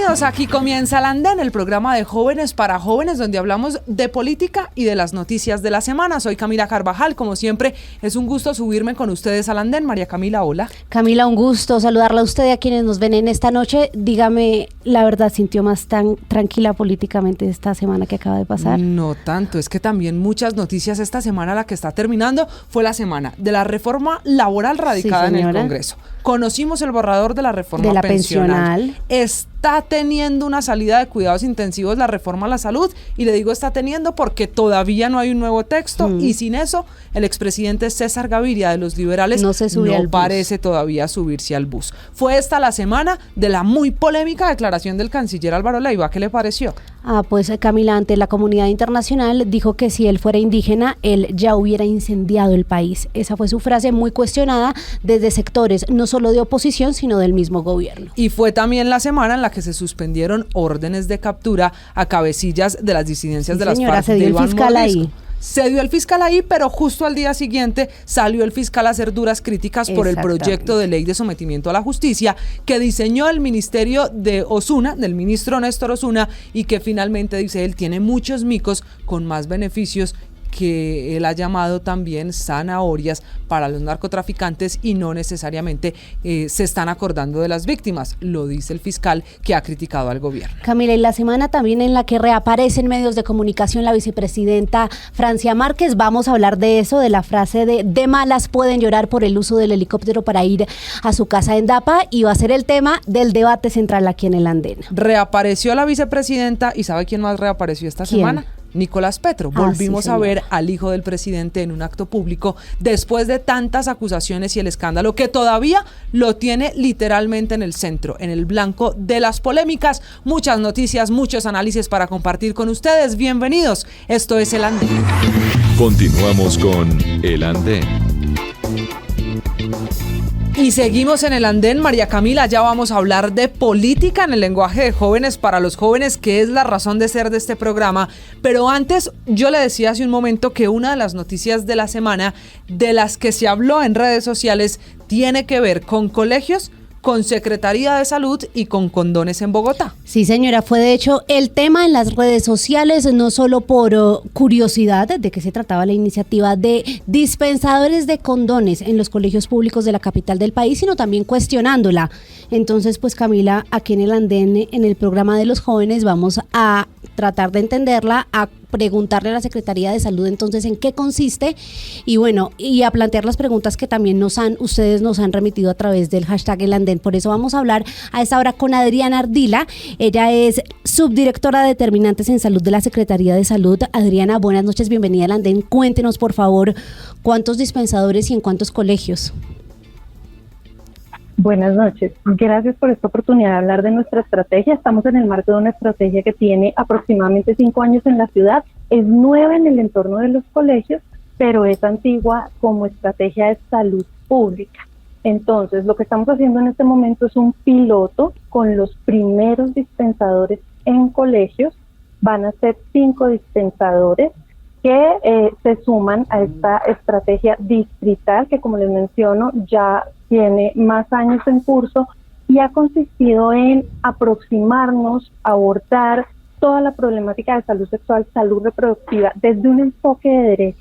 Bienvenidos, aquí comienza El Andén, el programa de jóvenes para jóvenes donde hablamos de política y de las noticias de la semana. Soy Camila Carvajal, como siempre es un gusto subirme con ustedes al Andén. María Camila, hola. Camila, un gusto saludarla a usted y a quienes nos ven en esta noche. Dígame, ¿la verdad sintió más tan tranquila políticamente esta semana que acaba de pasar? No tanto, es que también muchas noticias esta semana, la que está terminando, fue la semana de la reforma laboral radicada en el Congreso. Conocimos el borrador de la reforma de la pensional. Está teniendo una salida de cuidados intensivos la reforma a la salud, y le digo está teniendo porque todavía no hay un nuevo texto, y sin eso el expresidente César Gaviria de los liberales no parece todavía subirse al bus. Fue esta la semana de la muy polémica declaración del canciller Álvaro Leiva. ¿Qué le pareció? Pues Camila, ante la comunidad internacional dijo que si él fuera indígena, él ya hubiera incendiado el país. Esa fue su frase, muy cuestionada desde sectores no solo de oposición, sino del mismo gobierno. Y fue también la semana en la que se suspendieron órdenes de captura a cabecillas de las disidencias de las FARC. Se dio el fiscal ahí. Se dio el fiscal ahí, pero justo al día siguiente salió el fiscal a hacer duras críticas por el proyecto de ley de sometimiento a la justicia que diseñó el ministerio de Osuna, del ministro Néstor Osuna, y que finalmente, dice él, tiene muchos micos con más beneficios que él ha llamado también zanahorias para los narcotraficantes, y no necesariamente se están acordando de las víctimas, lo dice el fiscal que ha criticado al gobierno. Camila, y la semana también en la que reaparece en medios de comunicación la vicepresidenta Francia Márquez. Vamos a hablar de eso, de la frase de malas pueden llorar por el uso del helicóptero para ir a su casa en Dapa, y va a ser el tema del debate central aquí en el Andén. Reapareció la vicepresidenta, y ¿sabe quién más reapareció esta semana? Nicolás Petro. Volvimos a ver al hijo del presidente en un acto público después de tantas acusaciones y el escándalo que todavía lo tiene literalmente en el centro, en el blanco de las polémicas. Muchas noticias, muchos análisis para compartir con ustedes. Bienvenidos. Esto es El Andén. Continuamos con El Andén. Y seguimos en El Andén, María Camila. Ya vamos a hablar de política en el lenguaje de jóvenes para los jóvenes, que es la razón de ser de este programa. Pero antes, yo le decía hace un momento que una de las noticias de la semana de las que se habló en redes sociales tiene que ver con colegios, con Secretaría de Salud y con condones en Bogotá. Sí, señora, fue de hecho el tema en las redes sociales, no solo por curiosidad de qué se trataba la iniciativa de dispensadores de condones en los colegios públicos de la capital del país, sino también cuestionándola. Entonces, pues Camila, aquí en el Andén, en el programa de los jóvenes, vamos a tratar de entenderla, a preguntarle a la Secretaría de Salud entonces en qué consiste, y bueno, y a plantear las preguntas que también ustedes nos han remitido a través del hashtag El Andén. Por eso vamos a hablar a esta hora con Adriana Ardila. Ella es subdirectora de Determinantes en Salud de la Secretaría de Salud. Adriana, buenas noches, bienvenida al Andén. Cuéntenos, por favor, ¿cuántos dispensadores y en cuántos colegios? Buenas noches. Gracias por esta oportunidad de hablar de nuestra estrategia. Estamos en el marco de una estrategia que tiene aproximadamente 5 años en la ciudad. Es nueva en el entorno de los colegios, pero es antigua como estrategia de salud pública. Entonces, lo que estamos haciendo en este momento es un piloto con los primeros dispensadores en colegios. Van a ser 5 dispensadores que se suman a esta estrategia distrital que, como les menciono, ya tiene más años en curso y ha consistido en aproximarnos, abordar toda la problemática de salud sexual, salud reproductiva, desde un enfoque de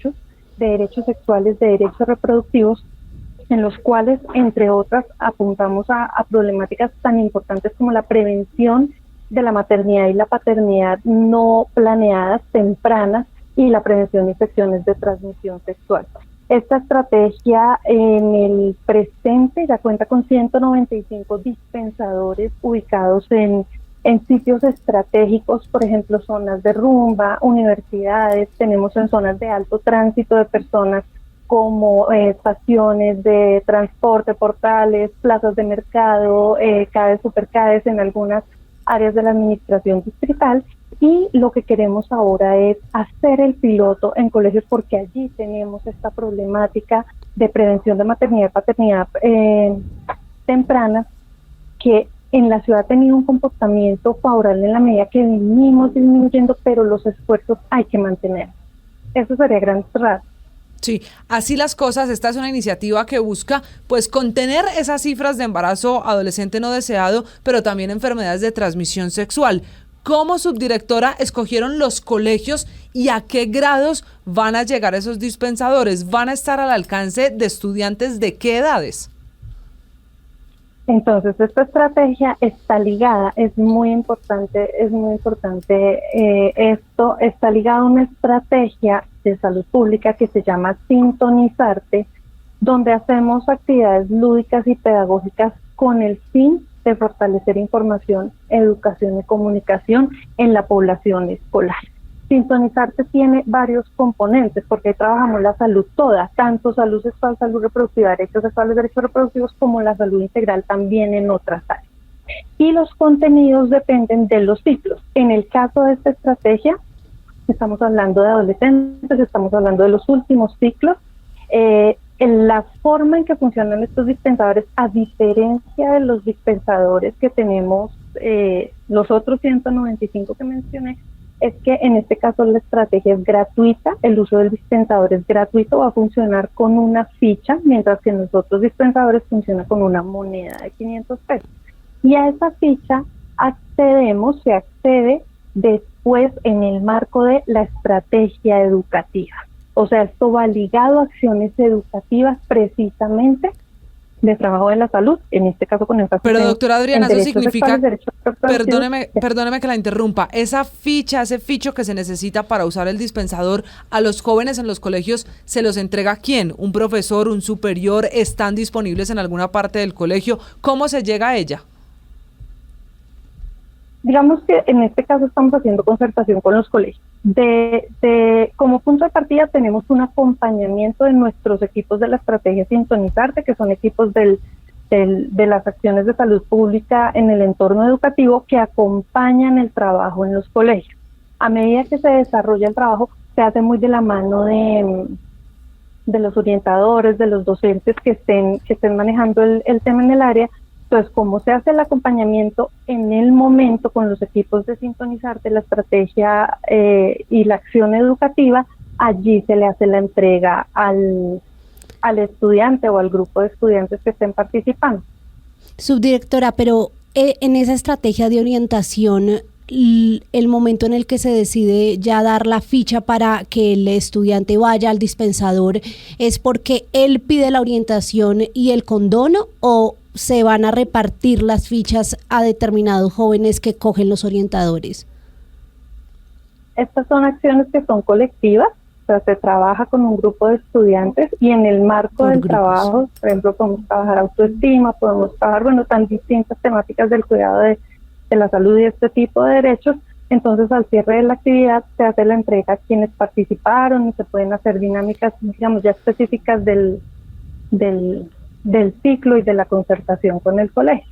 derechos sexuales, de derechos reproductivos, en los cuales, entre otras, apuntamos a problemáticas tan importantes como la prevención de la maternidad y la paternidad no planeadas, tempranas, y la prevención de infecciones de transmisión sexual. Esta estrategia en el presente ya cuenta con 195 dispensadores ubicados en sitios estratégicos, por ejemplo, zonas de rumba, universidades. Tenemos en zonas de alto tránsito de personas como estaciones de transporte, portales, plazas de mercado, CADES, superCADES en algunas áreas de la administración distrital. Y lo que queremos ahora es hacer el piloto en colegios, porque allí tenemos esta problemática de prevención de maternidad y paternidad temprana, que en la ciudad ha tenido un comportamiento favorable en la medida que venimos disminuyendo, pero los esfuerzos hay que mantener. Eso sería gran rasgo. Sí, así las cosas. Esta es una iniciativa que busca pues contener esas cifras de embarazo adolescente no deseado, pero también enfermedades de transmisión sexual. ¿Cómo, subdirectora, escogieron los colegios y a qué grados van a llegar esos dispensadores? ¿Van a estar al alcance de estudiantes de qué edades? Entonces, esta estrategia está ligada, es muy importante esto está ligado a una estrategia de salud pública que se llama Sintonizarte, donde hacemos actividades lúdicas y pedagógicas con el fin de fortalecer información, educación y comunicación en la población escolar. Sintonizarte tiene varios componentes, porque ahí trabajamos la salud toda, tanto salud sexual, salud reproductiva, derechos sexuales, derechos reproductivos, como la salud integral también en otras áreas. Y los contenidos dependen de los ciclos. En el caso de esta estrategia, estamos hablando de adolescentes, estamos hablando de los últimos ciclos. En la forma en que funcionan estos dispensadores, a diferencia de los dispensadores que tenemos, los otros 195 que mencioné, es que en este caso la estrategia es gratuita, el uso del dispensador es gratuito, va a funcionar con una ficha, mientras que en los otros dispensadores funciona con una moneda de 500 pesos. Y a esa ficha se accede después en el marco de la estrategia educativa. O sea, esto va ligado a acciones educativas precisamente de trabajo de la salud, en este caso con énfasis. Pero doctora Adriana, eso significa, perdóneme que la interrumpa, esa ficha, ese ficho que se necesita para usar el dispensador a los jóvenes en los colegios, ¿se los entrega quién? ¿Un profesor, un superior? ¿Están disponibles en alguna parte del colegio? ¿Cómo se llega a ella? Digamos que en este caso estamos haciendo concertación con los colegios. Como punto de partida tenemos un acompañamiento de nuestros equipos de la estrategia Sintonizarte, que son equipos de las acciones de salud pública en el entorno educativo que acompañan el trabajo en los colegios. A medida que se desarrolla el trabajo, se hace muy de la mano de los orientadores, de los docentes que estén manejando el tema en el área. Entonces, como se hace el acompañamiento en el momento con los equipos de Sintonizarte, la estrategia y la acción educativa, allí se le hace la entrega al estudiante o al grupo de estudiantes que estén participando. Subdirectora, pero en esa estrategia de orientación, el momento en el que se decide ya dar la ficha para que el estudiante vaya al dispensador, ¿es porque él pide la orientación y el condono, o se van a repartir las fichas a determinados jóvenes que cogen los orientadores? Estas son acciones que son colectivas, o sea, se trabaja con un grupo de estudiantes y en el marco del trabajo, por ejemplo, podemos trabajar autoestima, podemos trabajar, tan distintas temáticas del cuidado de la salud y este tipo de derechos. Entonces, al cierre de la actividad se hace la entrega a quienes participaron y se pueden hacer dinámicas, digamos, ya específicas del ciclo y de la concertación con el colegio.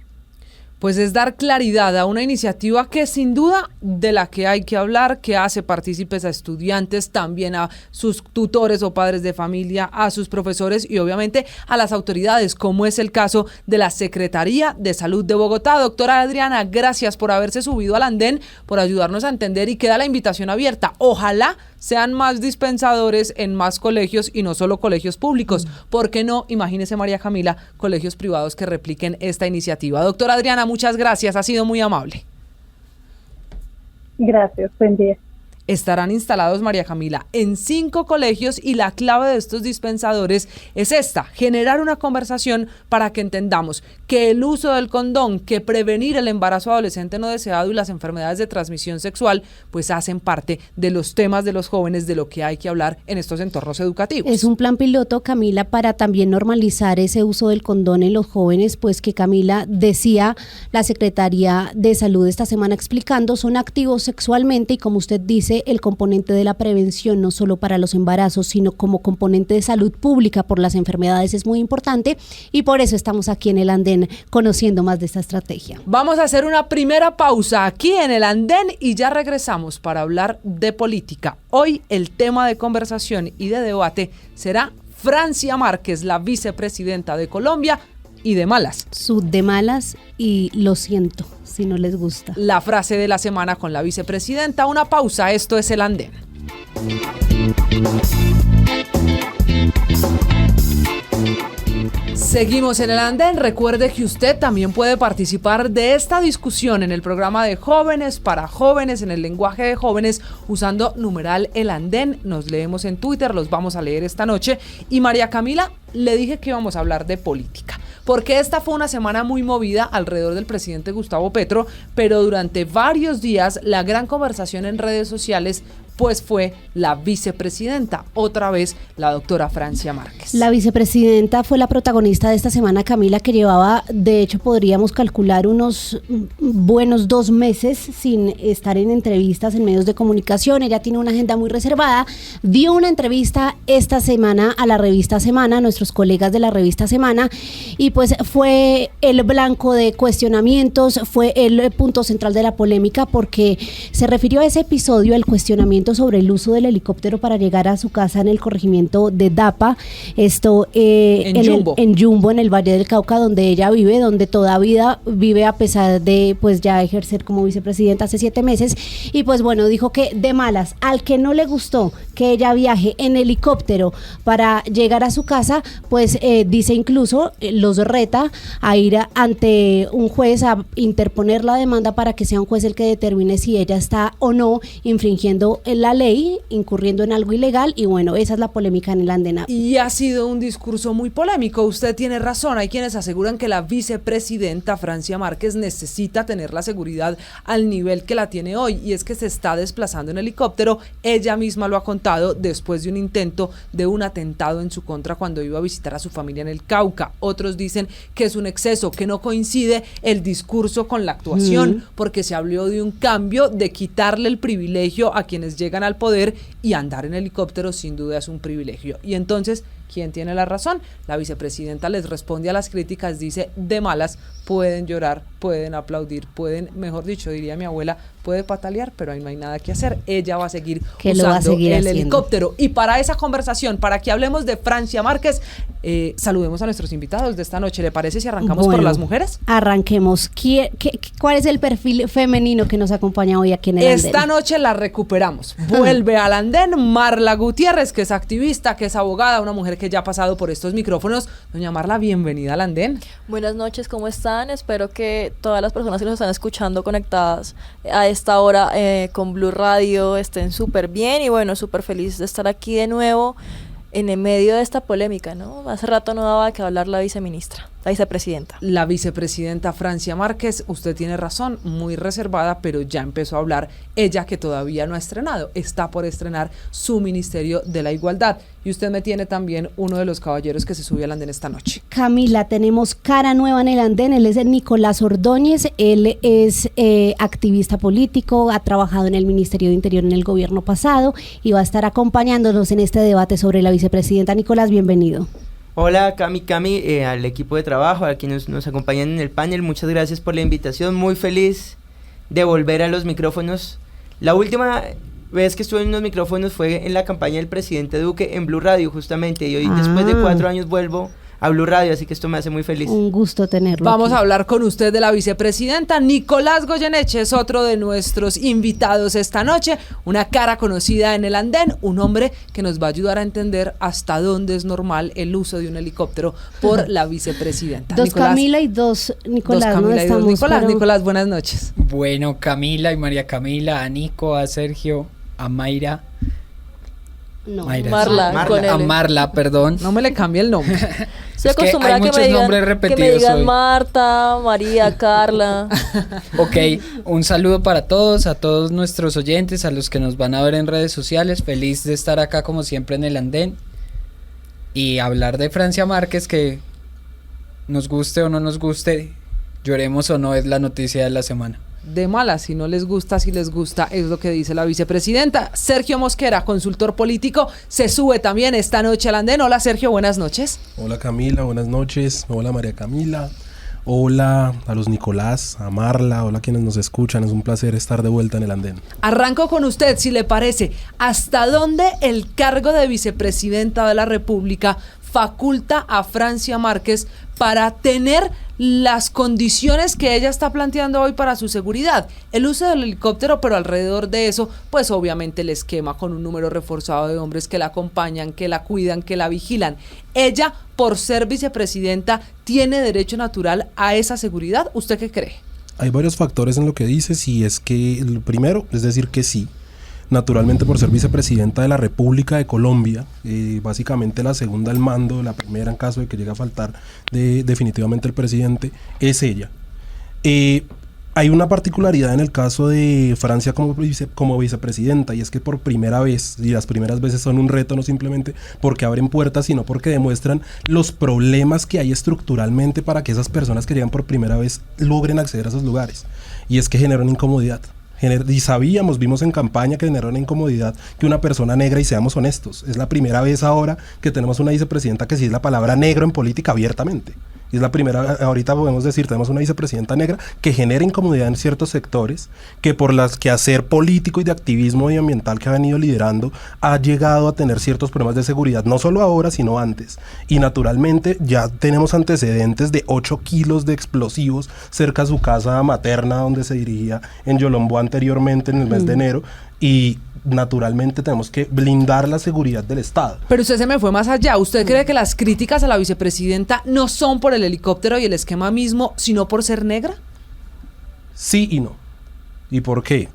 Pues es dar claridad a una iniciativa que sin duda de la que hay que hablar, que hace partícipes a estudiantes, también a sus tutores o padres de familia, a sus profesores y obviamente a las autoridades, como es el caso de la Secretaría de Salud de Bogotá. Doctora Adriana, gracias por haberse subido al andén, por ayudarnos a entender, y queda la invitación abierta. Ojalá sean más dispensadores en más colegios y no solo colegios públicos. ¿Por qué no? Imagínese, María Camila, colegios privados que repliquen esta iniciativa. Doctora Adriana, muchas gracias, ha sido muy amable. Gracias, buen día. Estarán instalados, María Camila, en 5 colegios y la clave de estos dispensadores es esta: generar una conversación para que entendamos que el uso del condón, que prevenir el embarazo adolescente no deseado y las enfermedades de transmisión sexual, pues hacen parte de los temas de los jóvenes, de lo que hay que hablar en estos entornos educativos. Es un plan piloto, Camila, para también normalizar ese uso del condón en los jóvenes, pues que, Camila, decía la Secretaría de Salud esta semana explicando, son activos sexualmente y, como usted dice, el componente de la prevención, no solo para los embarazos, sino como componente de salud pública por las enfermedades, es muy importante, y por eso estamos aquí en el andén conociendo más de esta estrategia. Vamos a hacer una primera pausa aquí en el andén y ya regresamos para hablar de política. Hoy el tema de conversación y de debate será Francia Márquez, la vicepresidenta de Colombia, y de malas. De malas, y lo siento si no les gusta. La frase de la semana con la vicepresidenta. Una pausa, esto es el andén. Seguimos en el andén. Recuerde que usted también puede participar de esta discusión en el programa de Jóvenes para Jóvenes, en el lenguaje de jóvenes, usando numeral el andén. Nos leemos en Twitter, los vamos a leer esta noche. Y María Camila, le dije que íbamos a hablar de política, porque esta fue una semana muy movida alrededor del presidente Gustavo Petro, pero durante varios días la gran conversación en redes sociales pues fue la vicepresidenta, otra vez la doctora Francia Márquez. La vicepresidenta fue la protagonista de esta semana, Camila, que llevaba, de hecho podríamos calcular unos buenos 2 meses sin estar en entrevistas en medios de comunicación. Ella tiene una agenda muy reservada, dio una entrevista esta semana a la revista Semana, nuestros colegas de la revista Semana, y pues fue el blanco de cuestionamientos, fue el punto central de la polémica, porque se refirió a ese episodio, el cuestionamiento sobre el uso del helicóptero para llegar a su casa en el corregimiento de Dapa, esto en Yumbo, en el Valle del Cauca, donde ella vive, donde todavía vive a pesar de pues ya ejercer como vicepresidenta hace 7 meses, y pues bueno, dijo que de malas, al que no le gustó que ella viaje en helicóptero para llegar a su casa, pues dice incluso, los reta a ir ante un juez a interponer la demanda para que sea un juez el que determine si ella está o no infringiendo la ley, incurriendo en algo ilegal, y bueno, esa es la polémica en el andén. Y ha sido un discurso muy polémico, usted tiene razón, hay quienes aseguran que la vicepresidenta Francia Márquez necesita tener la seguridad al nivel que la tiene hoy, y es que se está desplazando en helicóptero, ella misma lo ha contado, después de un intento de un atentado en su contra cuando iba a visitar a su familia en el Cauca. Otros dicen que es un exceso, que no coincide el discurso con la actuación, porque se habló de un cambio, de quitarle el privilegio a quienes llegan al poder, y andar en helicóptero sin duda es un privilegio. Y entonces, ¿quién tiene la razón? La vicepresidenta les responde a las críticas, dice de malas, pueden llorar, pueden aplaudir, pueden, mejor dicho, diría mi abuela, puede patalear, pero ahí no hay nada que hacer. Ella va a seguir usando el helicóptero. Y para esa conversación, para que hablemos de Francia Márquez, saludemos a nuestros invitados de esta noche. ¿Le parece si arrancamos por las mujeres? Arranquemos. ¿Cuál es el perfil femenino que nos acompaña hoy aquí en el andén? Esta noche la recuperamos. Vuelve al andén Marla Gutiérrez, que es activista, que es abogada, una mujer que ya ha pasado por estos micrófonos. Doña Marla, bienvenida al andén. Buenas noches, ¿cómo están? Espero que todas las personas que nos están escuchando conectadas a esta hora con Blue Radio estén súper bien, y bueno, súper feliz de estar aquí de nuevo en el medio de esta polémica, ¿no? Hace rato no daba que hablar la vicepresidenta. La vicepresidenta Francia Márquez, usted tiene razón, muy reservada, pero ya empezó a hablar, ella que todavía no ha estrenado, está por estrenar su Ministerio de la Igualdad. Y usted me tiene también uno de los caballeros que se subió al andén esta noche. Camila, tenemos cara nueva en el andén, él es Nicolás Ordóñez, él es activista político, ha trabajado en el Ministerio de Interior en el gobierno pasado y va a estar acompañándonos en este debate sobre la vicepresidenta. Nicolás, bienvenido. Hola Cami, al equipo de trabajo, a quienes nos acompañan en el panel, muchas gracias por la invitación, muy feliz de volver a los micrófonos. La última vez que estuve en los micrófonos fue en la campaña del presidente Duque en Blue Radio justamente, y hoy después de 4 años vuelvo a Blue Radio, así que esto me hace muy feliz. Un gusto tenerlo. Vamos aquí a hablar con usted de la vicepresidenta. Nicolás Goyeneche es otro de nuestros invitados esta noche, una cara conocida en el andén, un hombre que nos va a ayudar a entender hasta dónde es normal el uso de un helicóptero por la vicepresidenta. Dos Nicolás, Camila y dos Nicolás. Dos Camila no y dos Nicolás. pero... Nicolás, buenas noches. Bueno, Camila y María Camila, a Nico, a Sergio, a Mayra. No, Marla, perdón. No me le cambie el nombre. Estoy acostumbrada que me digan hoy. Marta, María, Carla. Ok, un saludo para todos, a todos nuestros oyentes, a los que nos van a ver en redes sociales. Feliz de estar acá como siempre en el andén y hablar de Francia Márquez, que nos guste o no nos guste, lloremos o no, es la noticia de la semana. De malas, si no les gusta, si les gusta, es lo que dice la vicepresidenta. Sergio Mosquera, consultor político, se sube también esta noche al andén. Hola Sergio, buenas noches. Hola Camila, buenas noches. Hola María Camila. Hola a los Nicolás, a Marla, hola a quienes nos escuchan, es un placer estar de vuelta en el andén. Arranco con usted, si le parece, ¿hasta dónde el cargo de vicepresidenta de la República faculta a Francia Márquez para tener las condiciones que ella está planteando hoy para su seguridad? El uso del helicóptero, pero alrededor de eso, pues obviamente el esquema con un número reforzado de hombres que la acompañan, que la cuidan, que la vigilan. Ella, por ser vicepresidenta, ¿tiene derecho natural a esa seguridad? ¿Usted qué cree? Hay varios factores en lo que dices, y es que el primero es decir que sí. Naturalmente, por ser vicepresidenta de la República de Colombia, básicamente la segunda al mando, la primera en caso de que llegue a faltar definitivamente el presidente, es ella. Hay una particularidad en el caso de Francia como vicepresidenta, y es que por primera vez, y las primeras veces son un reto no simplemente porque abren puertas, sino porque demuestran los problemas que hay estructuralmente para que esas personas que llegan por primera vez logren acceder a esos lugares, y es que generan incomodidad. Y vimos en campaña que generó una incomodidad que una persona negra, y seamos honestos, es la primera vez ahora que tenemos una vicepresidenta que sí es la palabra negro en política abiertamente. Y es la primera, ahorita podemos decir, tenemos una vicepresidenta negra que genera incomodidad en ciertos sectores, que por las quehacer político y de activismo medioambiental que ha venido liderando, ha llegado a tener ciertos problemas de seguridad, no solo ahora, sino antes. Y naturalmente ya tenemos antecedentes de 8 kilos de explosivos cerca a su casa materna, donde se dirigía en Yolombó anteriormente en el mes de enero, y naturalmente tenemos que blindar la seguridad del Estado. Pero usted se me fue más allá. ¿Usted cree que las críticas a la vicepresidenta no son por el helicóptero y el esquema mismo, sino por ser negra? Sí y no. ¿Y por qué?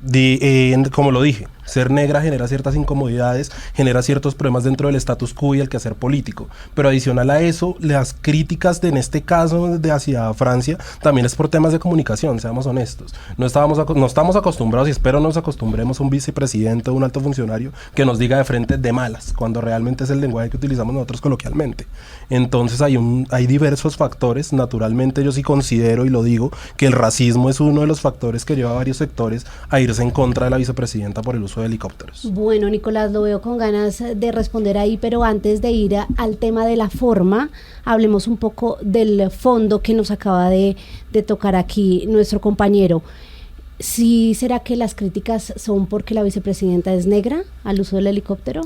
Como lo dije, ser negra genera ciertas incomodidades, genera ciertos problemas dentro del status quo y el quehacer político. Pero adicional a eso, las críticas en este caso hacia Francia también es por temas de comunicación, seamos honestos. No estamos acostumbrados, y espero nos acostumbremos a un vicepresidente o un alto funcionario que nos diga de frente de malas, cuando realmente es el lenguaje que utilizamos nosotros coloquialmente. Entonces hay diversos factores. Naturalmente yo sí considero, y lo digo, que el racismo es uno de los factores que lleva a varios sectores a irse en contra de la vicepresidenta por el uso de helicópteros. Bueno, Nicolás, lo veo con ganas de responder ahí, pero antes de ir al tema de la forma, hablemos un poco del fondo que nos acaba de tocar aquí nuestro compañero. ¿Sí será que las críticas son porque la vicepresidenta es negra al uso del helicóptero?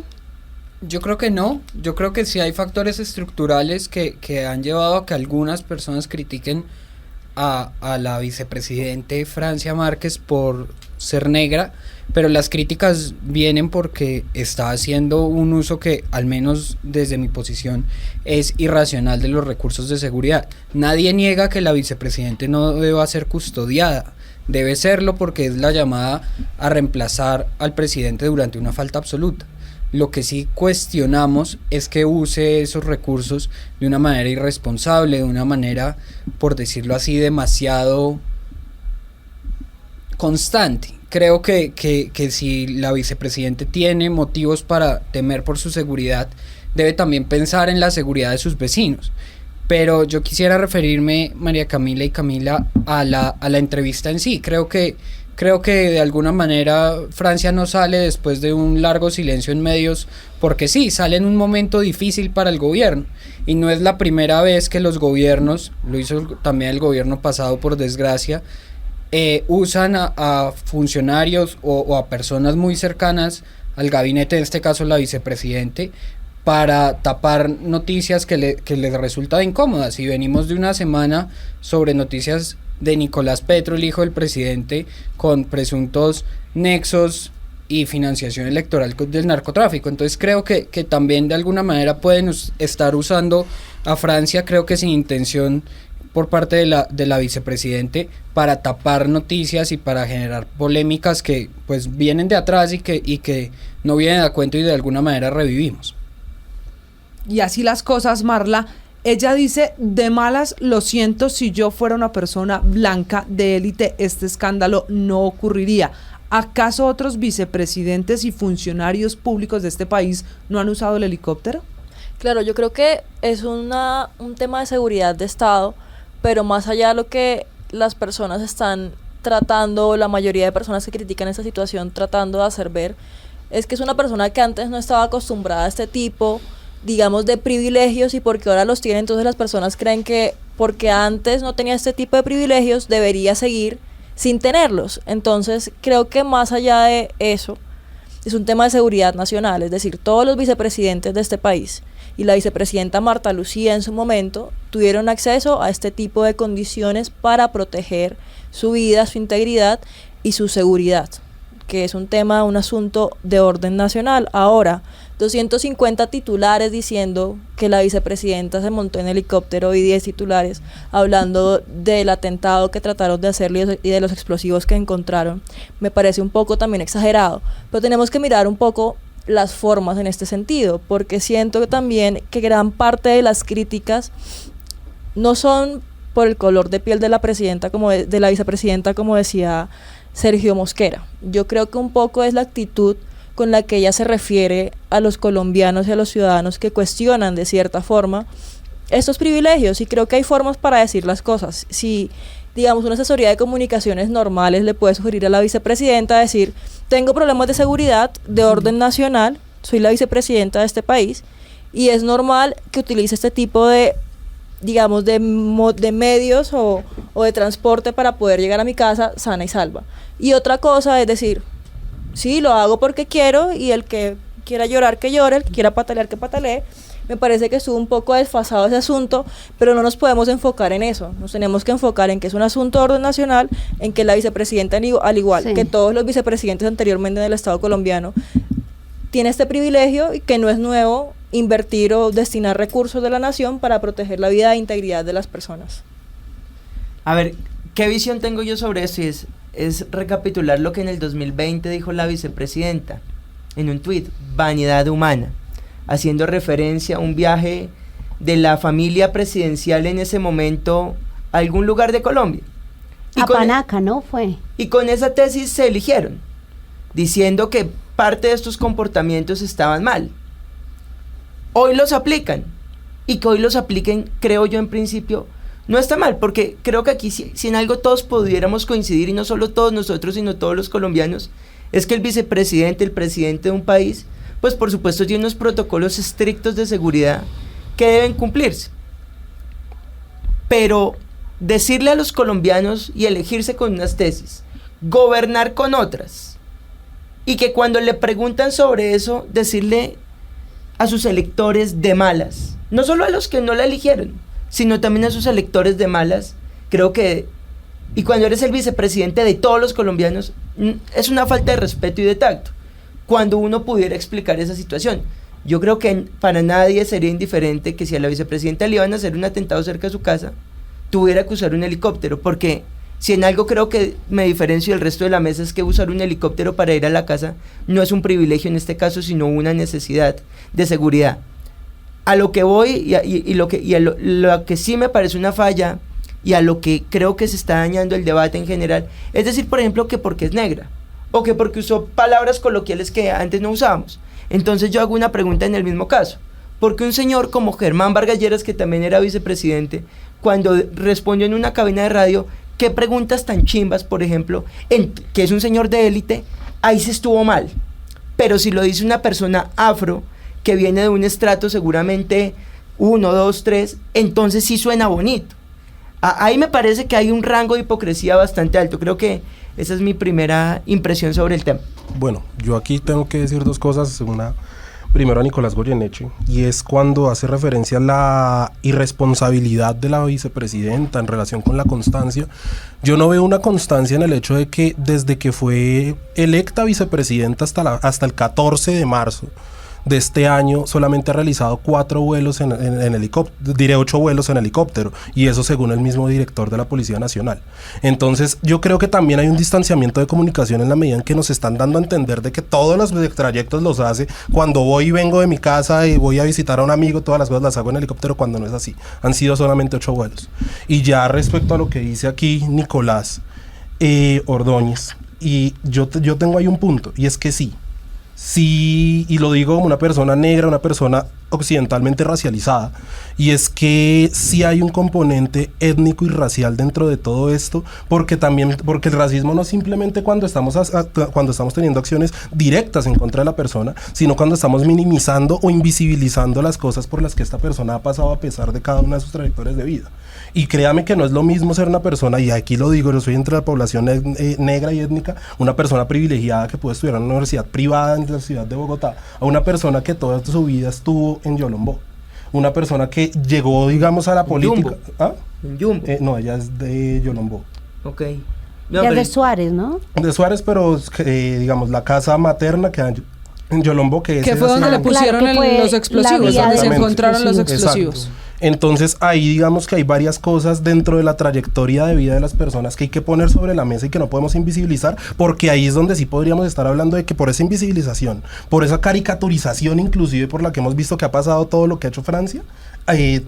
Yo creo que no. Yo creo que sí hay factores estructurales que han llevado a que algunas personas critiquen a la vicepresidente Francia Márquez por ser negra, pero las críticas vienen porque está haciendo un uso que, al menos desde mi posición, es irracional de los recursos de seguridad. Nadie niega que la vicepresidente no deba ser custodiada, debe serlo porque es la llamada a reemplazar al presidente durante una falta absoluta. Lo que sí cuestionamos es que use esos recursos de una manera irresponsable, de una manera, por decirlo así, demasiado constante. Creo que si la vicepresidenta tiene motivos para temer por su seguridad, debe también pensar en la seguridad de sus vecinos. Pero yo quisiera referirme, María Camila y Camila, a la entrevista en sí. Creo que de alguna manera Francia no sale después de un largo silencio en medios, porque sí, sale en un momento difícil para el gobierno, y no es la primera vez que los gobiernos, lo hizo también el gobierno pasado por desgracia, usan a funcionarios o a personas muy cercanas al gabinete, en este caso la vicepresidente, para tapar noticias que les resultan incómodas. Y venimos de una semana sobre noticias de Nicolás Petro, el hijo del presidente, con presuntos nexos y financiación electoral del narcotráfico. Entonces creo que también de alguna manera pueden estar usando a Francia, creo que sin intención por parte de la vicepresidente, para tapar noticias y para generar polémicas que pues vienen de atrás y que no vienen a cuento y de alguna manera revivimos. Y así las cosas, Marla. Ella dice, de malas, lo siento, si yo fuera una persona blanca de élite, este escándalo no ocurriría. ¿Acaso otros vicepresidentes y funcionarios públicos de este país no han usado el helicóptero? Claro, yo creo que es un tema de seguridad de Estado, pero más allá de lo que las personas están tratando, la mayoría de personas que critican esta situación tratando de hacer ver, es que es una persona que antes no estaba acostumbrada a este tipo, digamos, de privilegios, y porque ahora los tiene, entonces las personas creen que porque antes no tenía este tipo de privilegios debería seguir sin tenerlos. Entonces creo que más allá de eso, es un tema de seguridad nacional, es decir, todos los vicepresidentes de este país y la vicepresidenta Marta Lucía en su momento tuvieron acceso a este tipo de condiciones para proteger su vida, su integridad y su seguridad, que es un tema, un asunto de orden nacional. Ahora, 250 titulares diciendo que la vicepresidenta se montó en helicóptero y 10 titulares hablando del atentado que trataron de hacerle y de los explosivos que encontraron, me parece un poco también exagerado, pero tenemos que mirar un poco las formas en este sentido, porque siento que también que gran parte de las críticas no son por el color de piel de la presidenta, de la vicepresidenta, como decía Sergio Mosquera. Yo creo que un poco es la actitud con la que ella se refiere a los colombianos y a los ciudadanos que cuestionan de cierta forma estos privilegios, y creo que hay formas para decir las cosas. Si, digamos, una asesoría de comunicaciones normales le puede sugerir a la vicepresidenta decir: tengo problemas de seguridad de orden nacional, soy la vicepresidenta de este país, y es normal que utilice este tipo de, digamos, de medios o de transporte para poder llegar a mi casa sana y salva. Y otra cosa es decir: sí, lo hago porque quiero, y el que quiera llorar que llore, el que quiera patalear que patalee. Me parece que estuvo un poco desfasado ese asunto, pero no nos podemos enfocar en eso. Nos tenemos que enfocar en que es un asunto de orden nacional, en que la vicepresidenta, al igual que todos los vicepresidentes anteriormente del Estado colombiano, tiene este privilegio y que no es nuevo invertir o destinar recursos de la nación para proteger la vida e integridad de las personas. A ver, ¿qué visión tengo yo sobre esto? Y es recapitular lo que en el 2020 dijo la vicepresidenta en un tuit: vanidad humana, haciendo referencia a un viaje de la familia presidencial en ese momento a algún lugar de Colombia. A Panaca, ¿no? Fue. Y con esa tesis se eligieron, diciendo que parte de estos comportamientos estaban mal. Hoy los aplican, y que hoy los apliquen, creo yo, en principio no está mal, porque creo que aquí si en algo todos pudiéramos coincidir, y no solo todos nosotros, sino todos los colombianos, es que el vicepresidente, el presidente de un país, pues por supuesto tiene unos protocolos estrictos de seguridad que deben cumplirse. Pero decirle a los colombianos y elegirse con unas tesis, gobernar con otras, y que cuando le preguntan sobre eso, decirle a sus electores de malas, no solo a los que no la eligieron, sino también a sus electores de malas, creo que, y cuando eres el vicepresidente de todos los colombianos, es una falta de respeto y de tacto, cuando uno pudiera explicar esa situación. Yo creo que para nadie sería indiferente que si a la vicepresidenta le iban a hacer un atentado cerca de su casa, tuviera que usar un helicóptero, porque si en algo creo que me diferencio del resto de la mesa es que usar un helicóptero para ir a la casa no es un privilegio en este caso, sino una necesidad de seguridad. A lo que voy lo que sí me parece una falla, y a lo que creo que se está dañando el debate en general, es decir, por ejemplo, que porque es negra, o que porque usó palabras coloquiales que antes no usábamos. Entonces yo hago una pregunta en el mismo caso: ¿por qué un señor como Germán Vargas Lleras, que también era vicepresidente, cuando respondió en una cabina de radio, qué preguntas tan chimbas, por ejemplo, que es un señor de élite, ahí se estuvo mal? Pero si lo dice una persona afro, que viene de un estrato seguramente 1, 2, 3, entonces sí suena bonito. Ahí me parece que hay un rango de hipocresía bastante alto. Creo que esa es mi primera impresión sobre el tema. Bueno, yo aquí tengo que decir dos cosas. Primero a Nicolás Goyeneche, y es cuando hace referencia a la irresponsabilidad de la vicepresidenta en relación con la constancia. Yo no veo una constancia en el hecho de que desde que fue electa vicepresidenta hasta el 14 de marzo de este año solamente ha realizado 4 vuelos en helicóptero, diré 8 vuelos en helicóptero, y eso según el mismo director de la Policía Nacional. Entonces yo creo que también hay un distanciamiento de comunicación en la medida en que nos están dando a entender de que todos los trayectos los hace cuando voy y vengo de mi casa y voy a visitar a un amigo, todas las cosas las hago en helicóptero, cuando no es así. Han sido solamente 8 vuelos. Y ya respecto a lo que dice aquí Nicolás Ordóñez, y yo tengo ahí un punto, y es que sí, y lo digo como una persona negra, una persona occidentalmente racializada, y es que sí hay un componente étnico y racial dentro de todo esto, porque el racismo no es simplemente cuando estamos teniendo acciones directas en contra de la persona, sino cuando estamos minimizando o invisibilizando las cosas por las que esta persona ha pasado a pesar de cada una de sus trayectorias de vida. Y créame que no es lo mismo ser una persona, y aquí lo digo, yo soy entre la población negra y étnica, una persona privilegiada que puede estudiar en una universidad privada en la ciudad de Bogotá a una persona que toda su vida estuvo en Yolombó. Una persona que llegó, digamos, a la política. Yumbo. ¿Ah? En Yumbo. No, ella es de Yolombó. Ok. No, Ya pero- de Suárez, ¿no? De Suárez, pero digamos, la casa materna queda en Yolombó, que Que es fue donde así. le pusieron Claro, que fue los explosivos, la vía donde se de- encontraron los Exacto. explosivos. Entonces ahí digamos que hay varias cosas dentro de la trayectoria de vida de las personas que hay que poner sobre la mesa y que no podemos invisibilizar, porque ahí es donde sí podríamos estar hablando de que por esa invisibilización, por esa caricaturización inclusive por la que hemos visto que ha pasado todo lo que ha hecho Francia,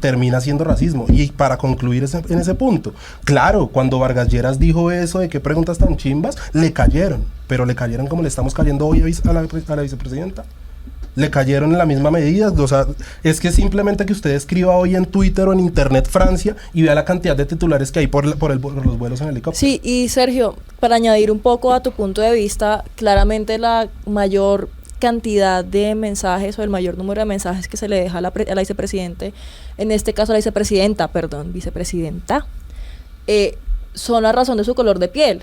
termina siendo racismo. Y para concluir en ese punto, claro, cuando Vargas Lleras dijo eso de qué preguntas tan chimbas, le cayeron, pero le cayeron como le estamos cayendo hoy a la vicepresidenta. Le cayeron en la misma medida, o sea, es que simplemente que usted escriba hoy en Twitter o en Internet Francia y vea la cantidad de titulares que hay por los vuelos en helicóptero. Sí, y Sergio, para añadir un poco a tu punto de vista, claramente la mayor cantidad de mensajes o el mayor número de mensajes que se le deja a la vicepresidente, en este caso a la vicepresidenta, son a razón de su color de piel.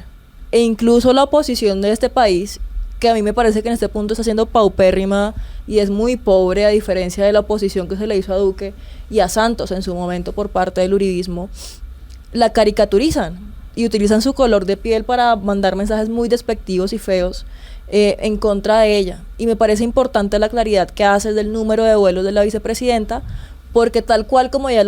E incluso la oposición de este país, que a mí me parece que en este punto está siendo paupérrima y es muy pobre, a diferencia de la oposición que se le hizo a Duque y a Santos en su momento por parte del uribismo, la caricaturizan y utilizan su color de piel para mandar mensajes muy despectivos y feos en contra de ella. Y me parece importante la claridad que haces del número de vuelos de la vicepresidenta, porque tal cual como ella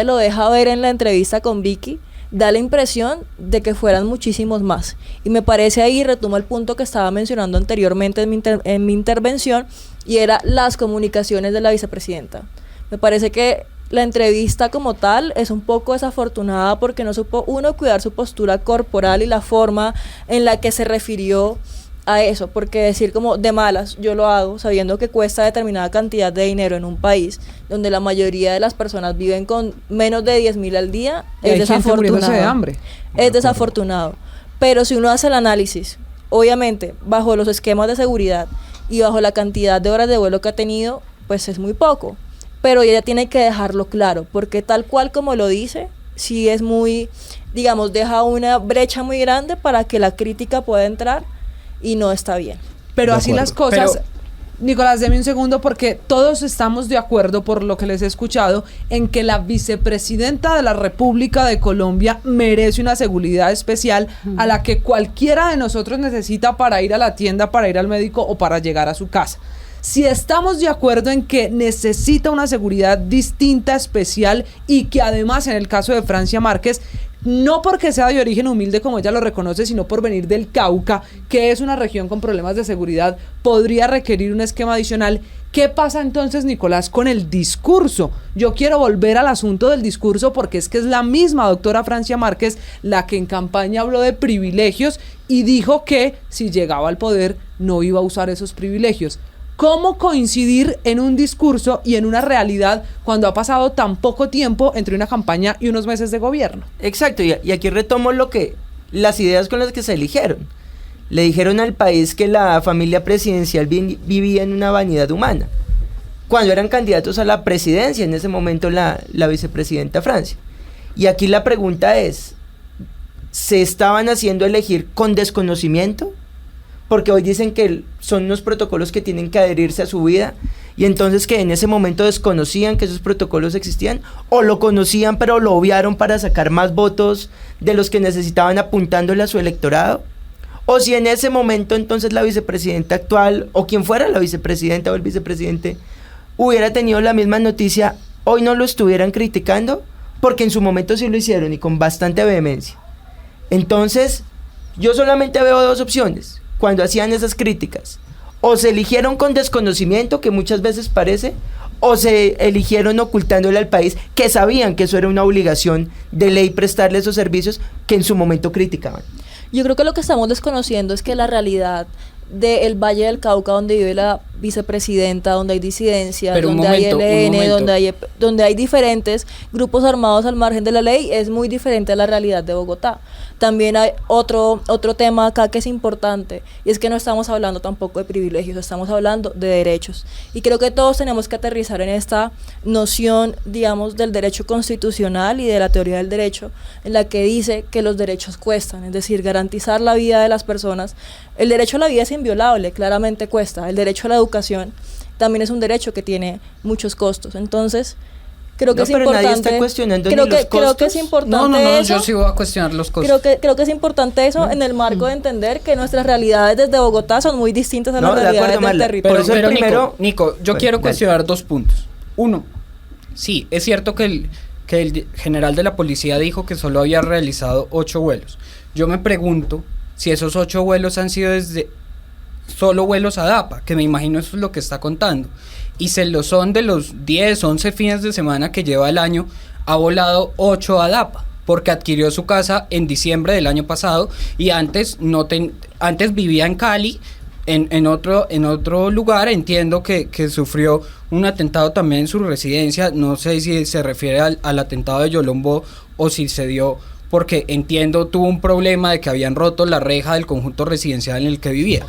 lo deja ver en la entrevista con Vicky, da la impresión de que fueran muchísimos más. Y me parece ahí, retomo el punto que estaba mencionando anteriormente en mi intervención, y era las comunicaciones de la vicepresidenta. Me parece que la entrevista como tal es un poco desafortunada porque no supo uno cuidar su postura corporal y la forma en la que se refirió a eso, porque decir como de malas, yo lo hago sabiendo que cuesta determinada cantidad de dinero en un país donde la mayoría de las personas viven con menos de 10.000 al día, Y es hay gente muriéndose de desafortunado. hambre. Es desafortunado. Pero si uno hace el análisis, obviamente, bajo los esquemas de seguridad y bajo la cantidad de horas de vuelo que ha tenido, pues es muy poco. Pero ella tiene que dejarlo claro, porque tal cual como lo dice, sí es muy, digamos, deja una brecha muy grande para que la crítica pueda entrar y no está bien. Pero De así acuerdo. las cosas, Pero- Nicolás, deme un segundo porque todos estamos de acuerdo, por lo que les he escuchado, en que la vicepresidenta de la República de Colombia merece una seguridad especial a la que cualquiera de nosotros necesita para ir a la tienda, para ir al médico o para llegar a su casa. Si estamos de acuerdo en que necesita una seguridad distinta, especial, y que además en el caso de Francia Márquez, no porque sea de origen humilde como ella lo reconoce, sino por venir del Cauca, que es una región con problemas de seguridad, podría requerir un esquema adicional. ¿Qué pasa entonces, Nicolás, con el discurso? Yo quiero volver al asunto del discurso porque es que es la misma doctora Francia Márquez la que en campaña habló de privilegios y dijo que si llegaba al poder no iba a usar esos privilegios. ¿Cómo coincidir en un discurso y en una realidad cuando ha pasado tan poco tiempo entre una campaña y unos meses de gobierno? Exacto, y aquí retomo las ideas con las que se eligieron. Le dijeron al país que la familia presidencial vivía en una vanidad humana, cuando eran candidatos a la presidencia, en ese momento la vicepresidenta Francia. Y aquí la pregunta es, ¿se estaban haciendo elegir con desconocimiento? Porque hoy dicen que son unos protocolos que tienen que adherirse a su vida, y entonces que en ese momento desconocían que esos protocolos existían, o lo conocían pero lo obviaron para sacar más votos de los que necesitaban apuntándole a su electorado, o si en ese momento entonces la vicepresidenta actual, o quien fuera la vicepresidenta o el vicepresidente, hubiera tenido la misma noticia, hoy no lo estuvieran criticando, porque en su momento sí lo hicieron y con bastante vehemencia. Entonces, yo solamente veo dos opciones cuando hacían esas críticas: o se eligieron con desconocimiento, que muchas veces parece, o se eligieron ocultándole al país que sabían que eso era una obligación de ley prestarle esos servicios que en su momento criticaban. Yo creo que lo que estamos desconociendo es que la realidad del Valle del Cauca, donde vive la vicepresidenta, donde hay disidencias, Pero donde hay un ELN, momento. donde hay diferentes grupos armados al margen de la ley, es muy diferente a la realidad de Bogotá. También hay otro tema acá que es importante, y es que no estamos hablando tampoco de privilegios, estamos hablando de derechos. Y creo que todos tenemos que aterrizar en esta noción, digamos, del derecho constitucional y de la teoría del derecho, en la que dice que los derechos cuestan, es decir, garantizar la vida de las personas. El derecho a la vida es inviolable, claramente cuesta. El derecho a la educación también es un derecho que tiene muchos costos. Entonces, creo que es pero importante. nadie está cuestionando creo ni que, los creo que es costos. importante eso. Yo sí voy a cuestionar los costos. Creo que es importante eso en el marco de entender que nuestras realidades desde Bogotá son muy distintas a las de realidades acuerdo, del Marla, territorio. Por eso el primero- Nico, yo Bueno, quiero dale. cuestionar 2 puntos. Uno, sí, es cierto que el general de la policía dijo que solo había realizado 8 vuelos. Yo me pregunto si esos 8 vuelos han sido solo vuelos a DAPA, que me imagino eso es lo que está contando. Y se lo son de los 10, 11 fines de semana que lleva el año, ha volado 8 a DAPA, porque adquirió su casa en diciembre del año pasado y antes antes vivía en Cali, en otro lugar. Entiendo que sufrió un atentado también en su residencia, no sé si se refiere al atentado de Yolombó o si se dio porque entiendo tuvo un problema de que habían roto la reja del conjunto residencial en el que vivía.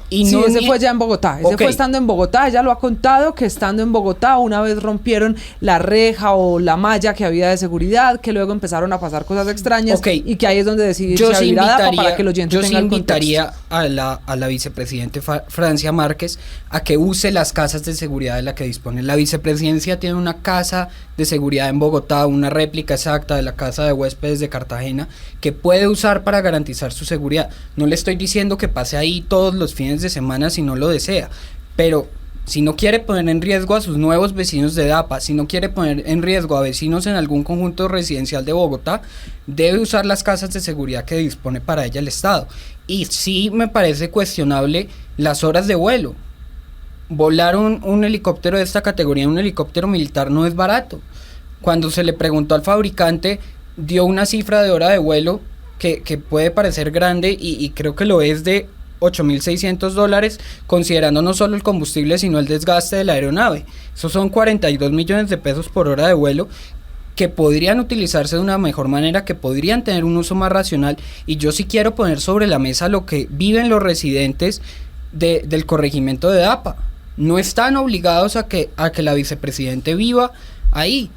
Y sí, no ese fue ya en Bogotá. Ese Ok. fue estando en Bogotá. Ella lo ha contado que estando en Bogotá una vez rompieron la reja o la malla que había de seguridad, que luego empezaron a pasar cosas extrañas Ok. y que ahí es donde decidió Yo irse a sí vivir a DAPA invitaría, para que el oyente yo sí tenga el contexto. invitaría a la vicepresidente Francia Márquez a que use las casas de seguridad de la que dispone. La vicepresidencia tiene una casa de seguridad en Bogotá, una réplica exacta de la casa de huéspedes de Cartagena, que puede usar para garantizar su seguridad. No le estoy diciendo que pase ahí todos los fines de semana si no lo desea, pero si no quiere poner en riesgo a sus nuevos vecinos de DAPA, si no quiere poner en riesgo a vecinos en algún conjunto residencial de Bogotá, debe usar las casas de seguridad que dispone para ella el Estado. Y sí me parece cuestionable las horas de vuelo. Volar un helicóptero de esta categoría, un helicóptero militar, no es barato. Cuando se le preguntó al fabricante, dio una cifra de hora de vuelo que puede parecer grande y creo que lo es, de $8,600, considerando no solo el combustible sino el desgaste de la aeronave. Esos son 42 millones de pesos por hora de vuelo que podrían utilizarse de una mejor manera, que podrían tener un uso más racional. Y yo sí quiero poner sobre la mesa lo que viven los residentes del corregimiento de DAPA. No están obligados a que la vicepresidente viva ahí.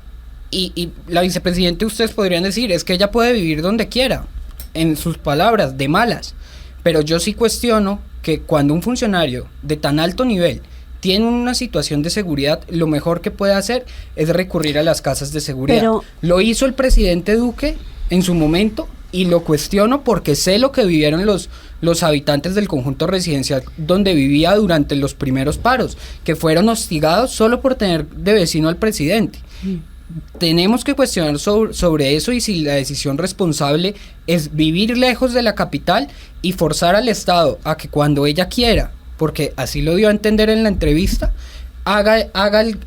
Y la vicepresidente, ustedes podrían decir, es que ella puede vivir donde quiera, en sus palabras, de malas. Pero yo sí cuestiono que cuando un funcionario de tan alto nivel tiene una situación de seguridad, lo mejor que puede hacer es recurrir a las casas de seguridad. Pero lo hizo el presidente Duque en su momento y lo cuestiono porque sé lo que vivieron los habitantes del conjunto residencial donde vivía durante los primeros paros, que fueron hostigados solo por tener de vecino al presidente. Tenemos que cuestionar sobre eso, y si la decisión responsable es vivir lejos de la capital y forzar al Estado a que cuando ella quiera, porque así lo dio a entender en la entrevista, haga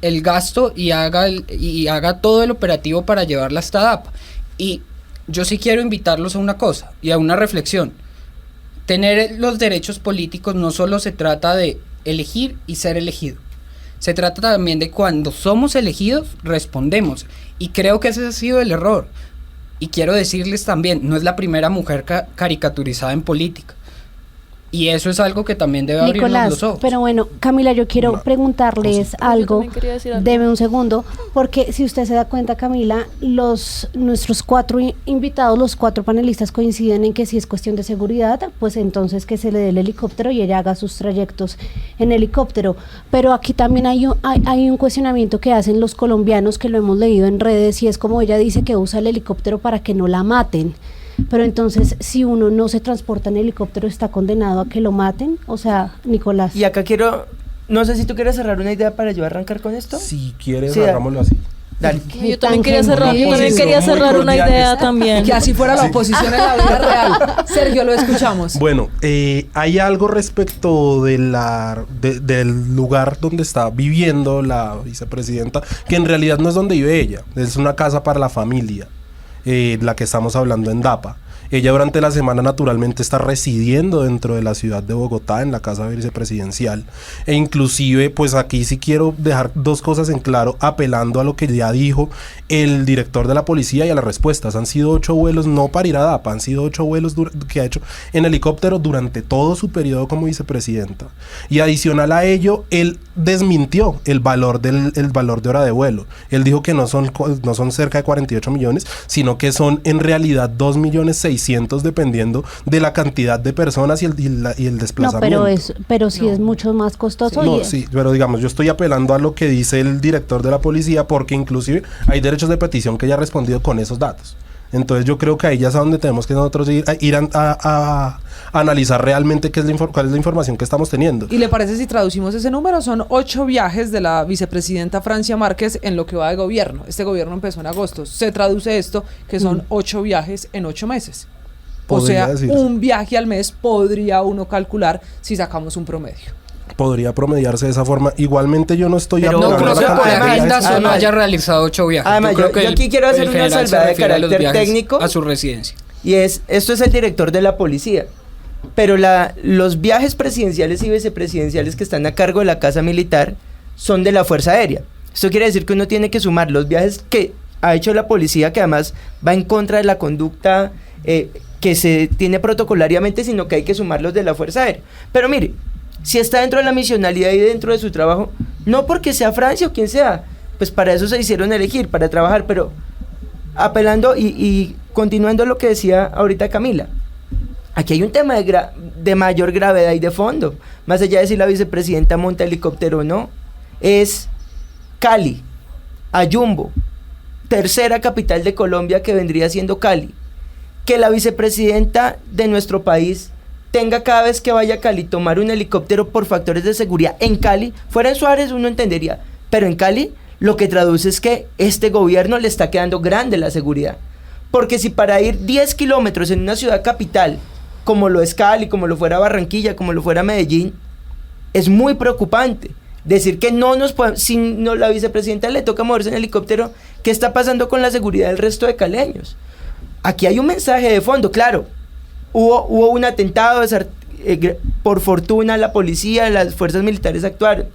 el gasto y haga todo el operativo para llevarla hasta DAPA. Y yo sí quiero invitarlos a una cosa y a una reflexión. Tener los derechos políticos no solo se trata de elegir y ser elegido. Se trata también de cuando somos elegidos, respondemos. Y creo que ese ha sido el error. Y quiero decirles también, no es la primera mujer caricaturizada en política. Y eso es algo que también debe abrirnos Nicolás, los ojos. pero bueno, Camila, yo quiero preguntarles algo. también quería decir algo. Deme un segundo, porque si usted se da cuenta, Camila, nuestros 4 invitados, los 4 panelistas coinciden en que si es cuestión de seguridad, pues entonces que se le dé el helicóptero y ella haga sus trayectos en helicóptero. Pero aquí también hay un cuestionamiento que hacen los colombianos, que lo hemos leído en redes, y es como ella dice que usa el helicóptero para que no la maten. Pero entonces, si uno no se transporta en helicóptero, ¿está condenado a que lo maten? O sea, Nicolás. Y acá no sé si tú quieres cerrar una idea para yo arrancar con esto. Si quieres, Sí, hagámoslo así. Dale. Yo también quería cerrar, Muy una idea también. Que así fuera la oposición en la vida real. Sergio, lo escuchamos. Bueno, hay algo respecto del lugar donde está viviendo la vicepresidenta, que en realidad no es donde vive ella, es una casa para la familia, la que estamos hablando en DAPA. Ella durante la semana naturalmente está residiendo dentro de la ciudad de Bogotá, en la casa vicepresidencial, e inclusive pues aquí sí quiero dejar 2 cosas en claro, apelando a lo que ya dijo el director de la policía y a las respuestas. Han sido 8 vuelos, no para ir a DAPA, han sido 8 vuelos que ha hecho en helicóptero durante todo su periodo como vicepresidenta, y adicional a ello, él desmintió el valor de hora de vuelo. Él dijo que no son cerca de 48 millones, sino que son en realidad 2,6 600 dependiendo de la cantidad de personas y el desplazamiento. No, pero sí es mucho más costoso. No, sí, pero digamos, yo estoy apelando a lo que dice el director de la policía porque inclusive hay derechos de petición que ya ha respondido con esos datos. Entonces yo creo que ahí ya es a donde tenemos que nosotros ir a analizar realmente cuál es la información que estamos teniendo. ¿Y le parece si traducimos ese número? Son 8 viajes de la vicepresidenta Francia Márquez en lo que va de gobierno. Este gobierno empezó en agosto. Se traduce esto que son 8 viajes en 8 meses. Podría o sea, decirse. un viaje al mes podría uno calcular si sacamos un promedio. Podría promediarse de esa forma. Igualmente yo no estoy Pero No apelando creo a que la por cantidad de agenda viajes. no haya realizado 8 viajes. Además, creo que yo aquí quiero hacer el una general se salvedad de refiere a los carácter viajes técnico. a su residencia. Y esto es el director de la policía. Pero los viajes presidenciales y vicepresidenciales que están a cargo de la Casa Militar son de la Fuerza Aérea. Esto quiere decir que uno tiene que sumar los viajes que ha hecho la policía, que además va en contra de la conducta que se tiene protocolariamente, sino que hay que sumar los de la Fuerza Aérea. Pero mire, si está dentro de la misionalidad y dentro de su trabajo, no porque sea Francia o quien sea, pues para eso se hicieron elegir, para trabajar, pero apelando y continuando lo que decía ahorita Camila, aquí hay un tema de mayor gravedad y de fondo, más allá de si la vicepresidenta monta helicóptero o no, es Cali, Ayumbo, tercera capital de Colombia que vendría siendo Cali, que la vicepresidenta de nuestro país tenga cada vez que vaya a Cali tomar un helicóptero por factores de seguridad en Cali. Fuera en Suárez uno entendería, pero en Cali lo que traduce es que este gobierno le está quedando grande la seguridad, porque si para ir 10 kilómetros en una ciudad capital como lo es Cali, como lo fuera Barranquilla, como lo fuera Medellín, es muy preocupante decir que no nos podemos, si no, la vicepresidenta le toca moverse en helicóptero, ¿qué está pasando con la seguridad del resto de caleños? Aquí hay un mensaje de fondo, claro. Hubo un atentado, por fortuna la policía, las fuerzas militares actuaron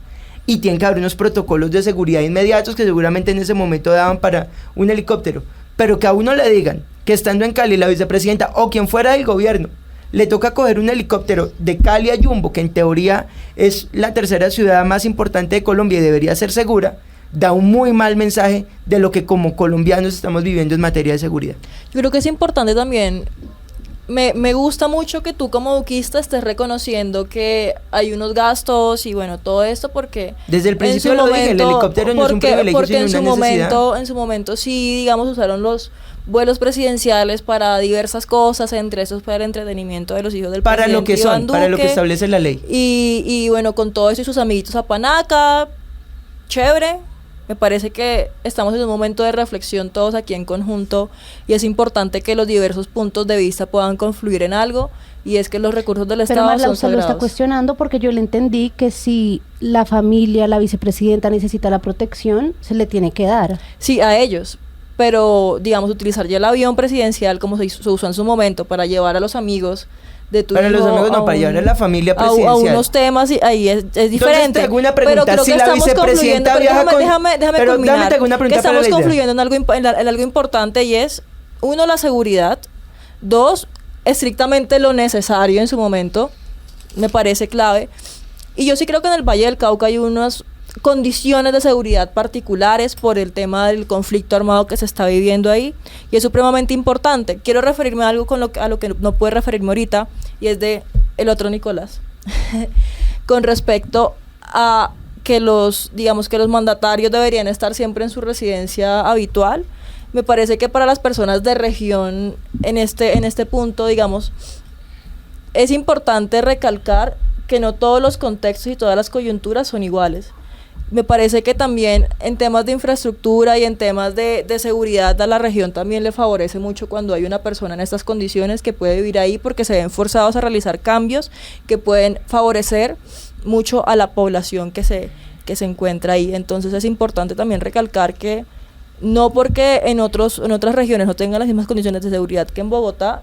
y tienen que haber unos protocolos de seguridad inmediatos que seguramente en ese momento daban para un helicóptero, pero que a uno le digan que estando en Cali la vicepresidenta o quien fuera del gobierno le toca coger un helicóptero de Cali a Yumbo, que en teoría es la tercera ciudad más importante de Colombia y debería ser segura, da un muy mal mensaje de lo que como colombianos estamos viviendo en materia de seguridad. Yo creo que es importante también. Me gusta mucho que tú como duquista estés reconociendo que hay unos gastos y bueno, todo esto porque... Desde el principio lo dije, el helicóptero no es un privilegio, porque sino una necesidad. En su momento sí, digamos, usaron los vuelos presidenciales para diversas cosas, entre esos para el entretenimiento de los hijos del presidente Para lo que Iván son, para lo que Duque. establece la ley. Y bueno, con todo eso y sus amiguitos a Panaca, chévere. Me parece que estamos en un momento de reflexión todos aquí en conjunto y es importante que los diversos puntos de vista puedan confluir en algo y es que los recursos del Pero Estado Marla, son usted lo está sagrados. cuestionando porque yo le entendí que si la familia, la vicepresidenta necesita la protección, se le tiene que dar. Sí, a ellos, pero digamos utilizar ya el avión presidencial como se usó en su momento para llevar a los amigos de tu Para hijo los amigos no, a para llevar a la familia a presidencial. unos temas y ahí es diferente. Entonces te hago una pregunta, pero creo si que la estamos vicepresidenta confluyendo, viaja con... déjame pero culminar, dame, te hago una pregunta que para estamos la idea. confluyendo en algo importante y es, 1, la seguridad, 2, estrictamente lo necesario en su momento, me parece clave, y yo sí creo que en el Valle del Cauca hay unas condiciones de seguridad particulares por el tema del conflicto armado que se está viviendo ahí y es supremamente importante. Quiero referirme a algo a lo que no puedo referirme ahorita y es de el otro Nicolás con respecto a que los mandatarios deberían estar siempre en su residencia habitual. Me parece que para las personas de región en este punto, digamos, es importante recalcar que no todos los contextos y todas las coyunturas son iguales. Me parece que también en temas de infraestructura y en temas de seguridad a la región también le favorece mucho cuando hay una persona en estas condiciones que puede vivir ahí porque se ven forzados a realizar cambios que pueden favorecer mucho a la población que se encuentra ahí. Entonces es importante también recalcar que no porque en otras regiones no tengan las mismas condiciones de seguridad que en Bogotá,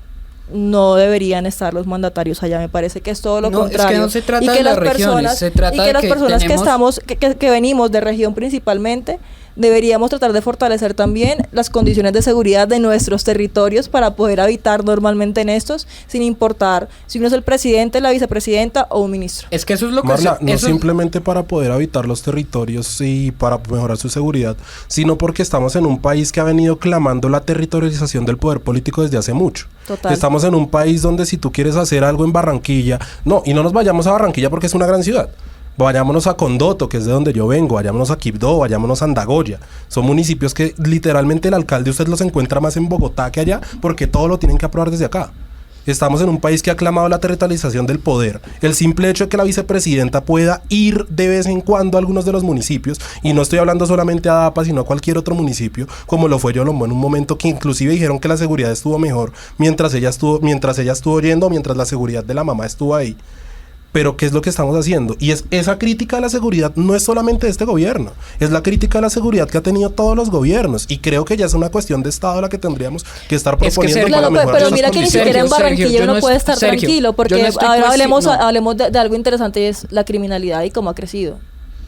no deberían estar los mandatarios allá. Me parece que es todo lo contrario. Es que no se trata de las regiones, se trata de las que personas tenemos... que venimos de región principalmente, deberíamos tratar de fortalecer también las condiciones de seguridad de nuestros territorios para poder habitar normalmente en estos, sin importar si uno es el presidente, la vicepresidenta o un ministro. Es que eso es lo que... Marla, no simplemente para poder habitar los territorios y para mejorar su seguridad, sino porque estamos en un país que ha venido clamando la territorialización del poder político desde hace mucho. Total. Estamos en un país donde si tú quieres hacer algo en Barranquilla, y no nos vayamos a Barranquilla porque es una gran ciudad. Vayámonos a Condoto, que es de donde yo vengo, vayámonos a Quibdó, vayámonos a Andagoya. Son municipios que literalmente el alcalde usted los encuentra más en Bogotá que allá, porque todo lo tienen que aprobar desde acá. Estamos en un país que ha aclamado la territorialización del poder. El simple hecho de que la vicepresidenta pueda ir de vez en cuando a algunos de los municipios, y no estoy hablando solamente a Adapa, sino a cualquier otro municipio, como lo fue Yolombo en un momento que inclusive dijeron que la seguridad estuvo mejor mientras ella estuvo yendo, mientras la seguridad de la mamá estuvo ahí. Pero ¿qué es lo que estamos haciendo? Y esa crítica a la seguridad no es solamente de este gobierno, es la crítica a la seguridad que ha tenido todos los gobiernos, y creo que ya es una cuestión de Estado la que tendríamos que estar proponiendo. Claro, pero mira que ni siquiera en Barranquilla uno puede estar tranquilo, porque ahora hablemos de algo interesante, y es la criminalidad y cómo ha crecido.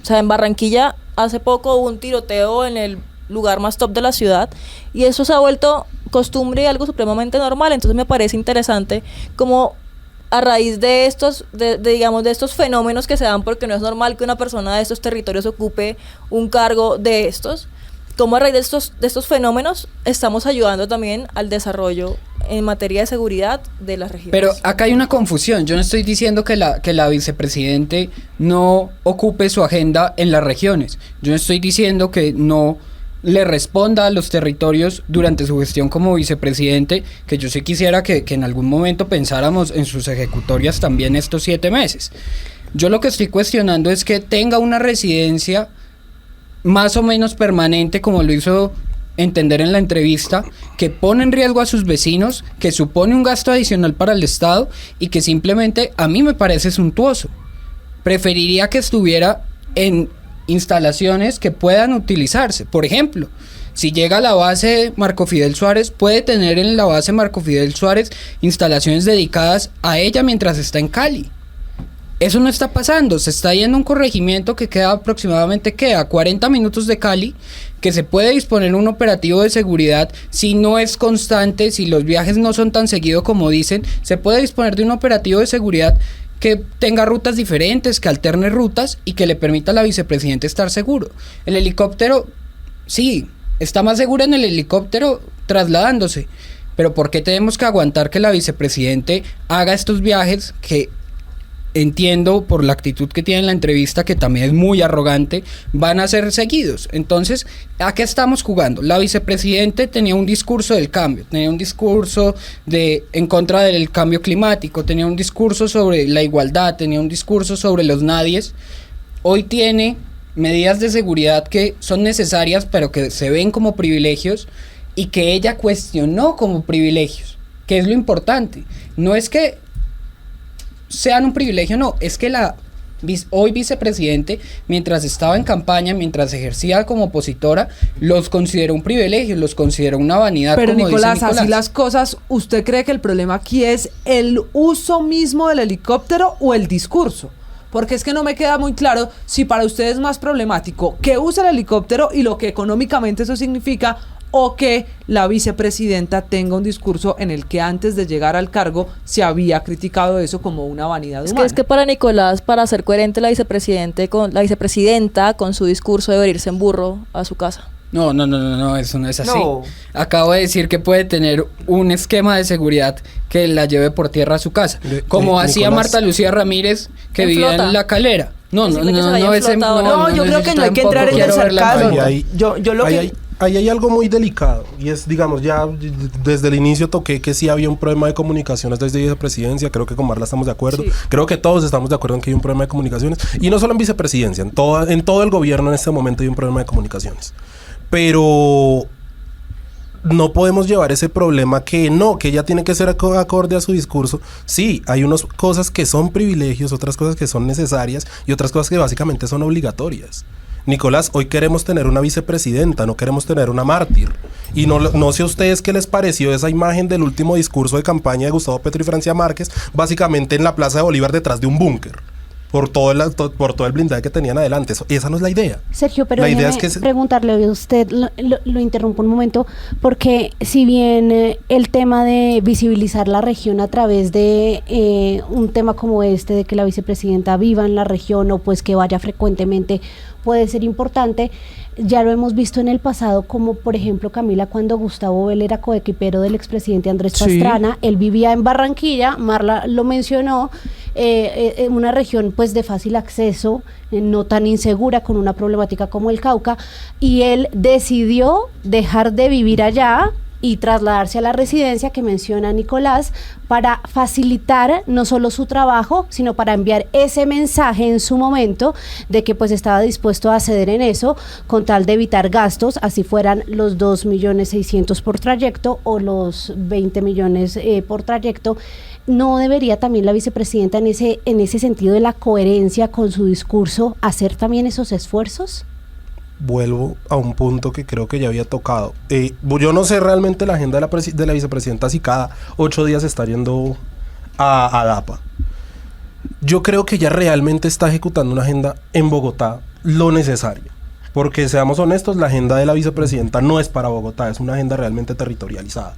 O sea, en Barranquilla hace poco hubo un tiroteo en el lugar más top de la ciudad, y eso se ha vuelto costumbre y algo supremamente normal. Entonces me parece interesante como a raíz de estos, digamos, de estos fenómenos que se dan, porque no es normal que una persona de estos territorios ocupe un cargo de estos, como a raíz de estos fenómenos estamos ayudando también al desarrollo en materia de seguridad de las regiones. Pero acá hay una confusión. Yo no estoy diciendo que la vicepresidente no ocupe su agenda en las regiones. Yo no estoy diciendo que no le responda a los territorios durante su gestión como vicepresidente, que yo sí quisiera que en algún momento pensáramos en sus ejecutorias también estos 7 meses. Yo lo que estoy cuestionando es que tenga una residencia más o menos permanente, como lo hizo entender en la entrevista, que pone en riesgo a sus vecinos, que supone un gasto adicional para el Estado y que simplemente a mí me parece suntuoso. Preferiría que estuviera en instalaciones que puedan utilizarse. Por ejemplo, si llega a la base Marco Fidel Suárez, puede tener en la base Marco Fidel Suárez instalaciones dedicadas a ella mientras está en Cali. Eso no está pasando. Se está yendo un corregimiento que queda aproximadamente a 40 minutos de Cali, que se puede disponer un operativo de seguridad. Si no es constante, si los viajes no son tan seguidos como dicen, se puede disponer de un operativo de seguridad que tenga rutas diferentes, que alterne rutas y que le permita a la vicepresidenta estar seguro. El helicóptero, sí, está más segura en el helicóptero trasladándose, pero ¿por qué tenemos que aguantar que la vicepresidente haga estos viajes que entiendo por la actitud que tiene en la entrevista, que también es muy arrogante, van a ser seguidos? Entonces, ¿a qué estamos jugando? La vicepresidente tenía un discurso del cambio, tenía un discurso en contra del cambio climático, tenía un discurso sobre la igualdad, tenía un discurso sobre los nadies. Hoy tiene medidas de seguridad que son necesarias, pero que se ven como privilegios y que ella cuestionó como privilegios, que es lo importante. No es que sean un privilegio, no, es que la hoy vicepresidente, mientras estaba en campaña, mientras ejercía como opositora, los consideró un privilegio, los consideró una vanidad. Pero como Nicolás, dice Nicolás, así las cosas, ¿usted cree que el problema aquí es el uso mismo del helicóptero o el discurso? Porque es que no me queda muy claro si para usted es más problemático que use el helicóptero y lo que económicamente eso significa, o que la vicepresidenta tenga un discurso en el que antes de llegar al cargo se había criticado eso como una vanidad humana. Es que para Nicolás, para ser coherente la vicepresidenta con su discurso, debe irse en burro a su casa. No, eso no es así. No. Acabo de decir que puede tener un esquema de seguridad que la lleve por tierra a su casa, como hacía Nicolás, Marta Lucía Ramírez, que en vivía flota. en La Calera. No, Decirle que se vaya en flota ahora. No, yo creo que no hay que entrar en el sarcasmo. Ahí hay algo muy delicado, y es, digamos, ya desde el inicio toqué que sí había un problema de comunicaciones desde vicepresidencia. Creo que con Marla estamos de acuerdo. Sí. Creo que todos estamos de acuerdo en que hay un problema de comunicaciones, y no solo en vicepresidencia, en todo el gobierno en este momento hay un problema de comunicaciones. Pero no podemos llevar ese problema que ella tiene que ser acorde a su discurso. Sí, hay unas cosas que son privilegios, otras cosas que son necesarias y otras cosas que básicamente son obligatorias. Nicolás, hoy queremos tener una vicepresidenta, no queremos tener una mártir. Y no sé a ustedes qué les pareció esa imagen del último discurso de campaña de Gustavo Petro y Francia Márquez, básicamente en la Plaza de Bolívar detrás de un búnker. por todo el blindaje que tenían adelante. Esa no es la idea. Sergio, pero la idea déjeme es que preguntarle a usted, lo interrumpo un momento, porque si bien el tema de visibilizar la región a través de un tema como este, de que la vicepresidenta viva en la región o pues que vaya frecuentemente, puede ser importante. Ya lo hemos visto en el pasado, como por ejemplo, Camila, cuando Gustavo Bell era coequipero del expresidente Andrés Pastrana, él vivía en Barranquilla, Marla lo mencionó, una región pues de fácil acceso, no tan insegura, con una problemática como el Cauca, y él decidió dejar de vivir allá y trasladarse a la residencia que menciona Nicolás para facilitar no solo su trabajo, sino para enviar ese mensaje en su momento de que pues estaba dispuesto a ceder en eso con tal de evitar gastos, así fueran los 2.600.000 por trayecto o los 20 millones por trayecto. ¿No debería también la vicepresidenta en ese sentido de la coherencia con su discurso hacer también esos esfuerzos? Vuelvo a un punto que creo que ya había tocado. Yo no sé realmente la agenda de la vicepresidenta si cada 8 días está yendo a DAPA. Yo creo que ella realmente está ejecutando una agenda en Bogotá lo necesario. Porque seamos honestos, la agenda de la vicepresidenta no es para Bogotá, es una agenda realmente territorializada.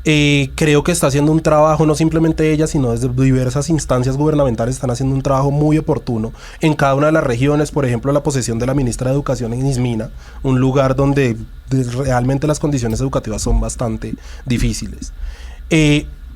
Creo que está haciendo un trabajo, no simplemente ella, sino desde diversas instancias gubernamentales están haciendo un trabajo muy oportuno en cada una de las regiones. Por ejemplo, la posesión de la ministra de Educación en Ismina, un lugar donde realmente las condiciones educativas son bastante difíciles.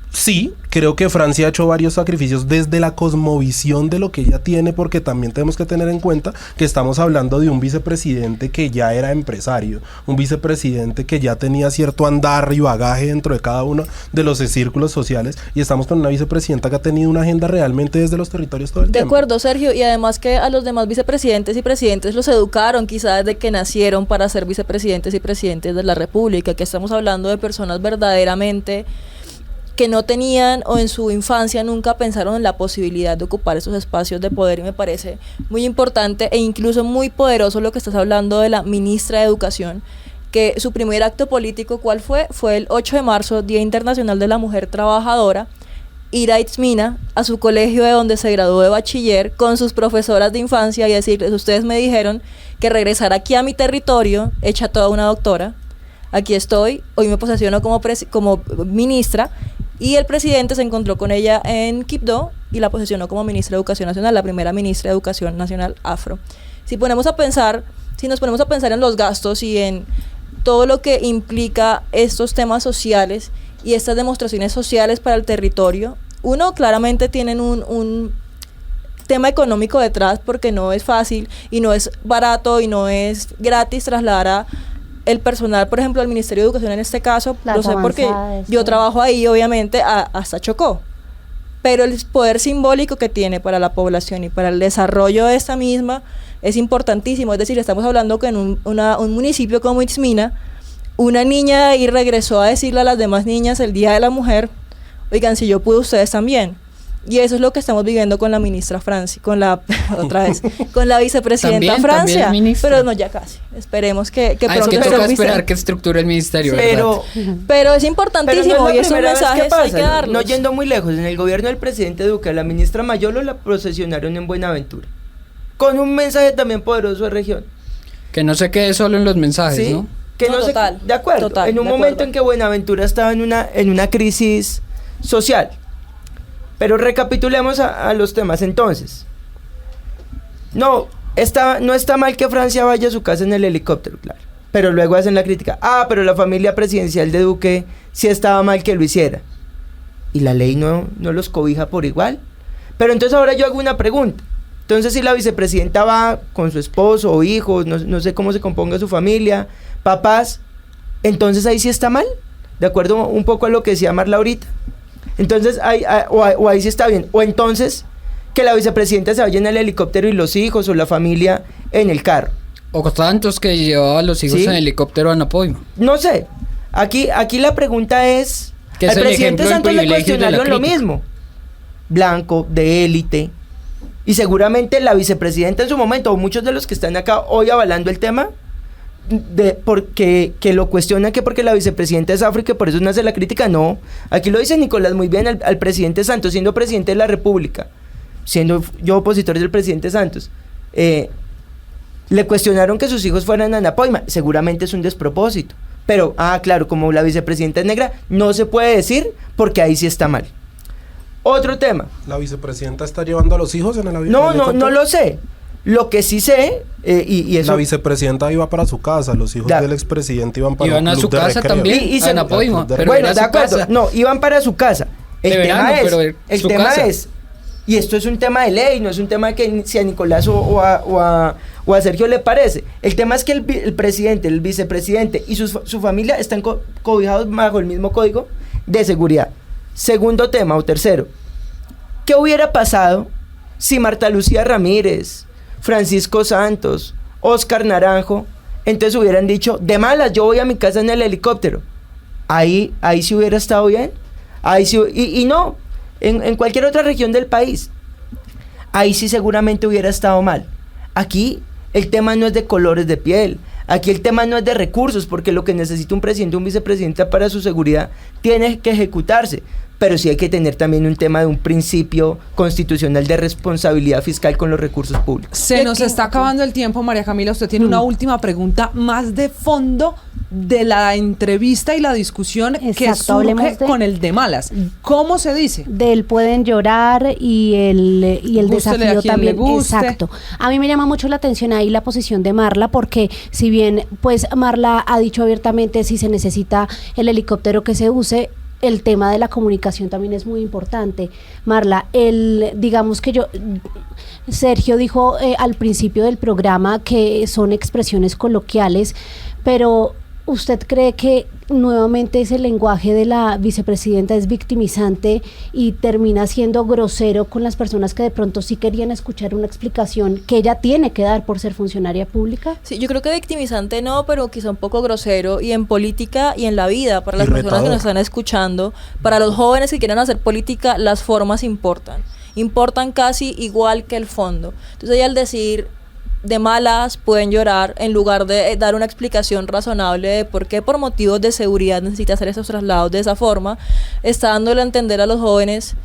Sí, creo que Francia ha hecho varios sacrificios desde la cosmovisión de lo que ella tiene, porque también tenemos que tener en cuenta que estamos hablando de un vicepresidente que ya era empresario, un vicepresidente que ya tenía cierto andar y bagaje dentro de cada uno de los círculos sociales, y estamos con una vicepresidenta que ha tenido una agenda realmente desde los territorios todo el tiempo. De acuerdo, Sergio, y además que a los demás vicepresidentes y presidentes los educaron quizás desde que nacieron para ser vicepresidentes y presidentes de la República, que estamos hablando de personas verdaderamente que no tenían o en su infancia nunca pensaron en la posibilidad de ocupar esos espacios de poder, y me parece muy importante e incluso muy poderoso lo que estás hablando de la ministra de Educación, que su primer acto político, ¿cuál fue? Fue el 8 de marzo, Día Internacional de la Mujer Trabajadora, ir a Itzmina, a su colegio de donde se graduó de bachiller, con sus profesoras de infancia y decirles: ustedes me dijeron que regresara aquí a mi territorio, hecha toda una doctora, aquí estoy, hoy me posesiono como ministra. Y el presidente se encontró con ella en Quibdó y la posesionó como ministra de Educación Nacional, la primera ministra de Educación Nacional afro. Si nos ponemos a pensar en los gastos y en todo lo que implica estos temas sociales y estas demostraciones sociales para el territorio, uno, claramente tienen un tema económico detrás, porque no es fácil y no es barato y no es gratis trasladar a el personal, por ejemplo, del Ministerio de Educación en este caso, lo sé porque yo trabajo ahí, obviamente, hasta Chocó. Pero el poder simbólico que tiene para la población y para el desarrollo de esta misma es importantísimo. Es decir, estamos hablando que en un municipio como Itzmina, una niña de ahí regresó a decirle a las demás niñas el Día de la Mujer: oigan, si yo pude, ustedes también. Y eso es lo que estamos viviendo con la ministra Francia, con la vicepresidenta Francia. Pero no, ya casi. Esperemos que pronto. Es que toca esperar que estructure el ministerio, pero es importantísimo, no y esos mensajes hay que darlos. No yendo muy lejos, en el gobierno del presidente Duque, la ministra Mayolo la procesionaron en Buenaventura, con un mensaje también poderoso de región. Que no se quede solo en los mensajes, ¿sí? ¿no? Que no total, de acuerdo. Total, en un momento en que Buenaventura estaba en una crisis social. Pero recapitulemos a los temas entonces. No está mal que Francia vaya a su casa en el helicóptero, claro. Pero luego hacen la crítica: pero la familia presidencial de Duque sí estaba mal que lo hiciera. Y la ley no los cobija por igual. Pero entonces ahora yo hago una pregunta. Entonces, si la vicepresidenta va con su esposo o hijos, no sé cómo se componga su familia, papás, entonces ahí sí está mal, de acuerdo un poco a lo que decía Marla ahorita. Entonces, ahí sí está bien. O entonces, que la vicepresidenta se vaya en el helicóptero y los hijos o la familia en el carro. O tantos que llevaban a los hijos en helicóptero a Napoima. No sé. Aquí la pregunta es... Al presidente Santos le cuestionaron lo mismo. Blanco, de élite. Y seguramente la vicepresidenta en su momento, o muchos de los que están acá hoy avalando el tema, porque lo cuestionan, que porque la vicepresidenta es afro y que por eso nace la crítica. No, aquí lo dice Nicolás muy bien al presidente Santos, siendo presidente de la República, siendo yo opositor del presidente Santos, le cuestionaron que sus hijos fueran a Anapoima. Seguramente es un despropósito. Pero, claro, como la vicepresidenta es negra, no se puede decir porque ahí sí está mal. Otro tema. ¿La vicepresidenta está llevando a los hijos en el avión? No lo sé. Lo que sí sé, y eso... La vicepresidenta iba para su casa, los hijos del expresidente iban para a su casa recreo. también, a Anapoima. Bueno, de acuerdo, no, iban para su casa. El tema es, y esto es un tema de ley, no es un tema que si a Nicolás o a Sergio le parece. El tema es que el presidente, el vicepresidente y su familia están cobijados bajo el mismo código de seguridad. Segundo tema, o tercero, ¿qué hubiera pasado si Marta Lucía Ramírez, Francisco Santos, Oscar Naranjo, entonces hubieran dicho, de malas, yo voy a mi casa en el helicóptero? Ahí sí hubiera estado bien. Ahí sí, y no, en cualquier otra región del país, ahí sí seguramente hubiera estado mal. Aquí el tema no es de colores de piel, aquí el tema no es de recursos, porque lo que necesita un presidente o un vicepresidente para su seguridad tiene que ejecutarse. Pero sí hay que tener también un tema de un principio constitucional de responsabilidad fiscal con los recursos públicos. Se nos está acabando el tiempo, María Camila. Usted tiene una última pregunta más de fondo de la entrevista y la discusión que surge con el de malas. ¿Cómo se dice? Del pueden llorar y el desafío también. Exacto. A mí me llama mucho la atención ahí la posición de Marla, porque si bien pues Marla ha dicho abiertamente si se necesita el helicóptero que se use, el tema de la comunicación también es muy importante. Marla, digamos que Sergio dijo al principio del programa que son expresiones coloquiales, pero ¿usted cree que nuevamente ese lenguaje de la vicepresidenta es victimizante y termina siendo grosero con las personas que de pronto sí querían escuchar una explicación que ella tiene que dar por ser funcionaria pública? Sí, yo creo que victimizante no, pero quizá un poco grosero, y en política y en la vida, para las personas que nos están escuchando, para los jóvenes que quieran hacer política, las formas importan casi igual que el fondo. Entonces ella al decir de malas pueden llorar, en lugar de dar una explicación razonable de por qué por motivos de seguridad necesita hacer esos traslados de esa forma, está dándole a entender a los jóvenes,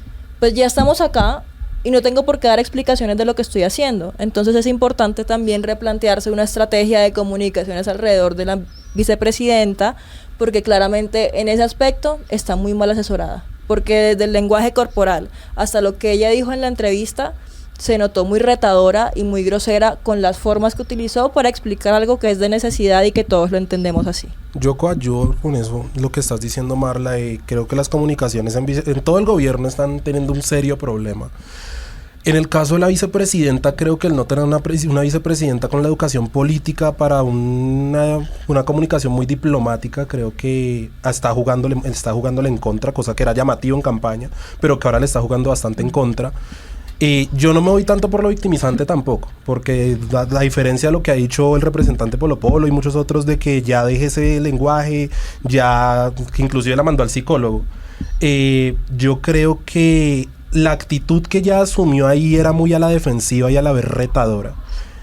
pues ya estamos acá y no tengo por qué dar explicaciones de lo que estoy haciendo. Entonces es importante también replantearse una estrategia de comunicaciones alrededor de la vicepresidenta, porque claramente en ese aspecto está muy mal asesorada, porque desde el lenguaje corporal hasta lo que ella dijo en la entrevista se notó muy retadora y muy grosera con las formas que utilizó para explicar algo que es de necesidad y que todos lo entendemos así. Yo coadyuvo con eso, lo que estás diciendo, Marla, y creo que las comunicaciones en todo el gobierno están teniendo un serio problema. En el caso de la vicepresidenta, creo que el no tener una vicepresidenta con la educación política para una comunicación muy diplomática, creo que está jugándole en contra, cosa que era llamativo en campaña, pero que ahora le está jugando bastante en contra. Yo no me voy tanto por lo victimizante tampoco, porque la diferencia de lo que ha dicho el representante Polo Polo y muchos otros de que ya deje ese lenguaje, que inclusive la mandó al psicólogo, yo creo que la actitud que ella asumió ahí era muy a la defensiva y a la vez retadora.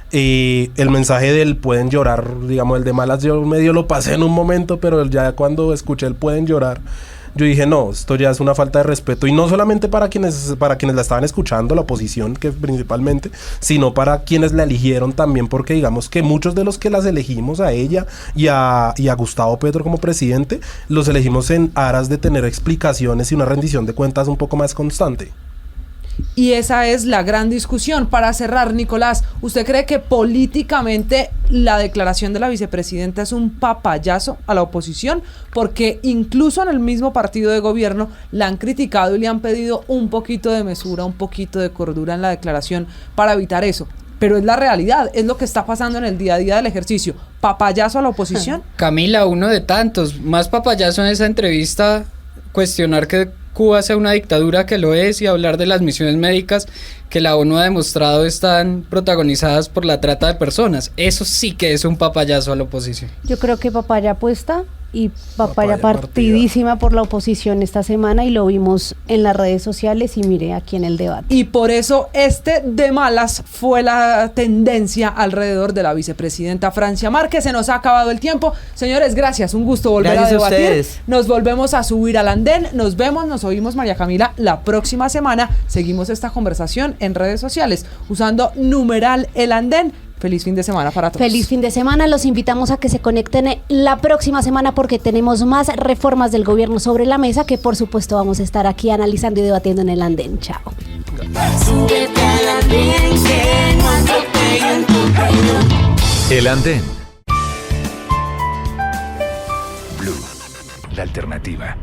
El mensaje del pueden llorar, digamos, el de malas, yo medio lo pasé en un momento, pero ya cuando escuché el pueden llorar, yo dije, no, esto ya es una falta de respeto, y no solamente para quienes la estaban escuchando, la oposición, que principalmente, sino para quienes la eligieron también, porque digamos que muchos de los que las elegimos a ella y a Gustavo Petro como presidente, los elegimos en aras de tener explicaciones y una rendición de cuentas un poco más constante. Y esa es la gran discusión. Para cerrar, Nicolás, ¿usted cree que políticamente la declaración de la vicepresidenta es un papayazo a la oposición? Porque incluso en el mismo partido de gobierno la han criticado y le han pedido un poquito de mesura, un poquito de cordura en la declaración para evitar eso. Pero es la realidad, es lo que está pasando en el día a día del ejercicio. ¿Papayazo a la oposición? Camila, uno de tantos. Más papayazo en esa entrevista, cuestionar que Cuba sea una dictadura, que lo es, y hablar de las misiones médicas que la ONU ha demostrado están protagonizadas por la trata de personas. Eso sí que es un papayazo a la oposición. Yo creo que papaya puesta Y papaya partidísima por la oposición esta semana y lo vimos en las redes sociales y mire aquí en el debate. Y por eso de malas fue la tendencia alrededor de la vicepresidenta Francia Márquez. Se nos ha acabado el tiempo. Señores, gracias. Un gusto volver a debatir. Ustedes. Nos volvemos a subir al andén. Nos vemos, nos oímos, María Camila, la próxima semana. Seguimos esta conversación en redes sociales usando numeral El Andén. Feliz fin de semana para todos. Feliz fin de semana. Los invitamos a que se conecten la próxima semana porque tenemos más reformas del gobierno sobre la mesa que por supuesto vamos a estar aquí analizando y debatiendo en El Andén. Chao. El Andén. Blue, la alternativa.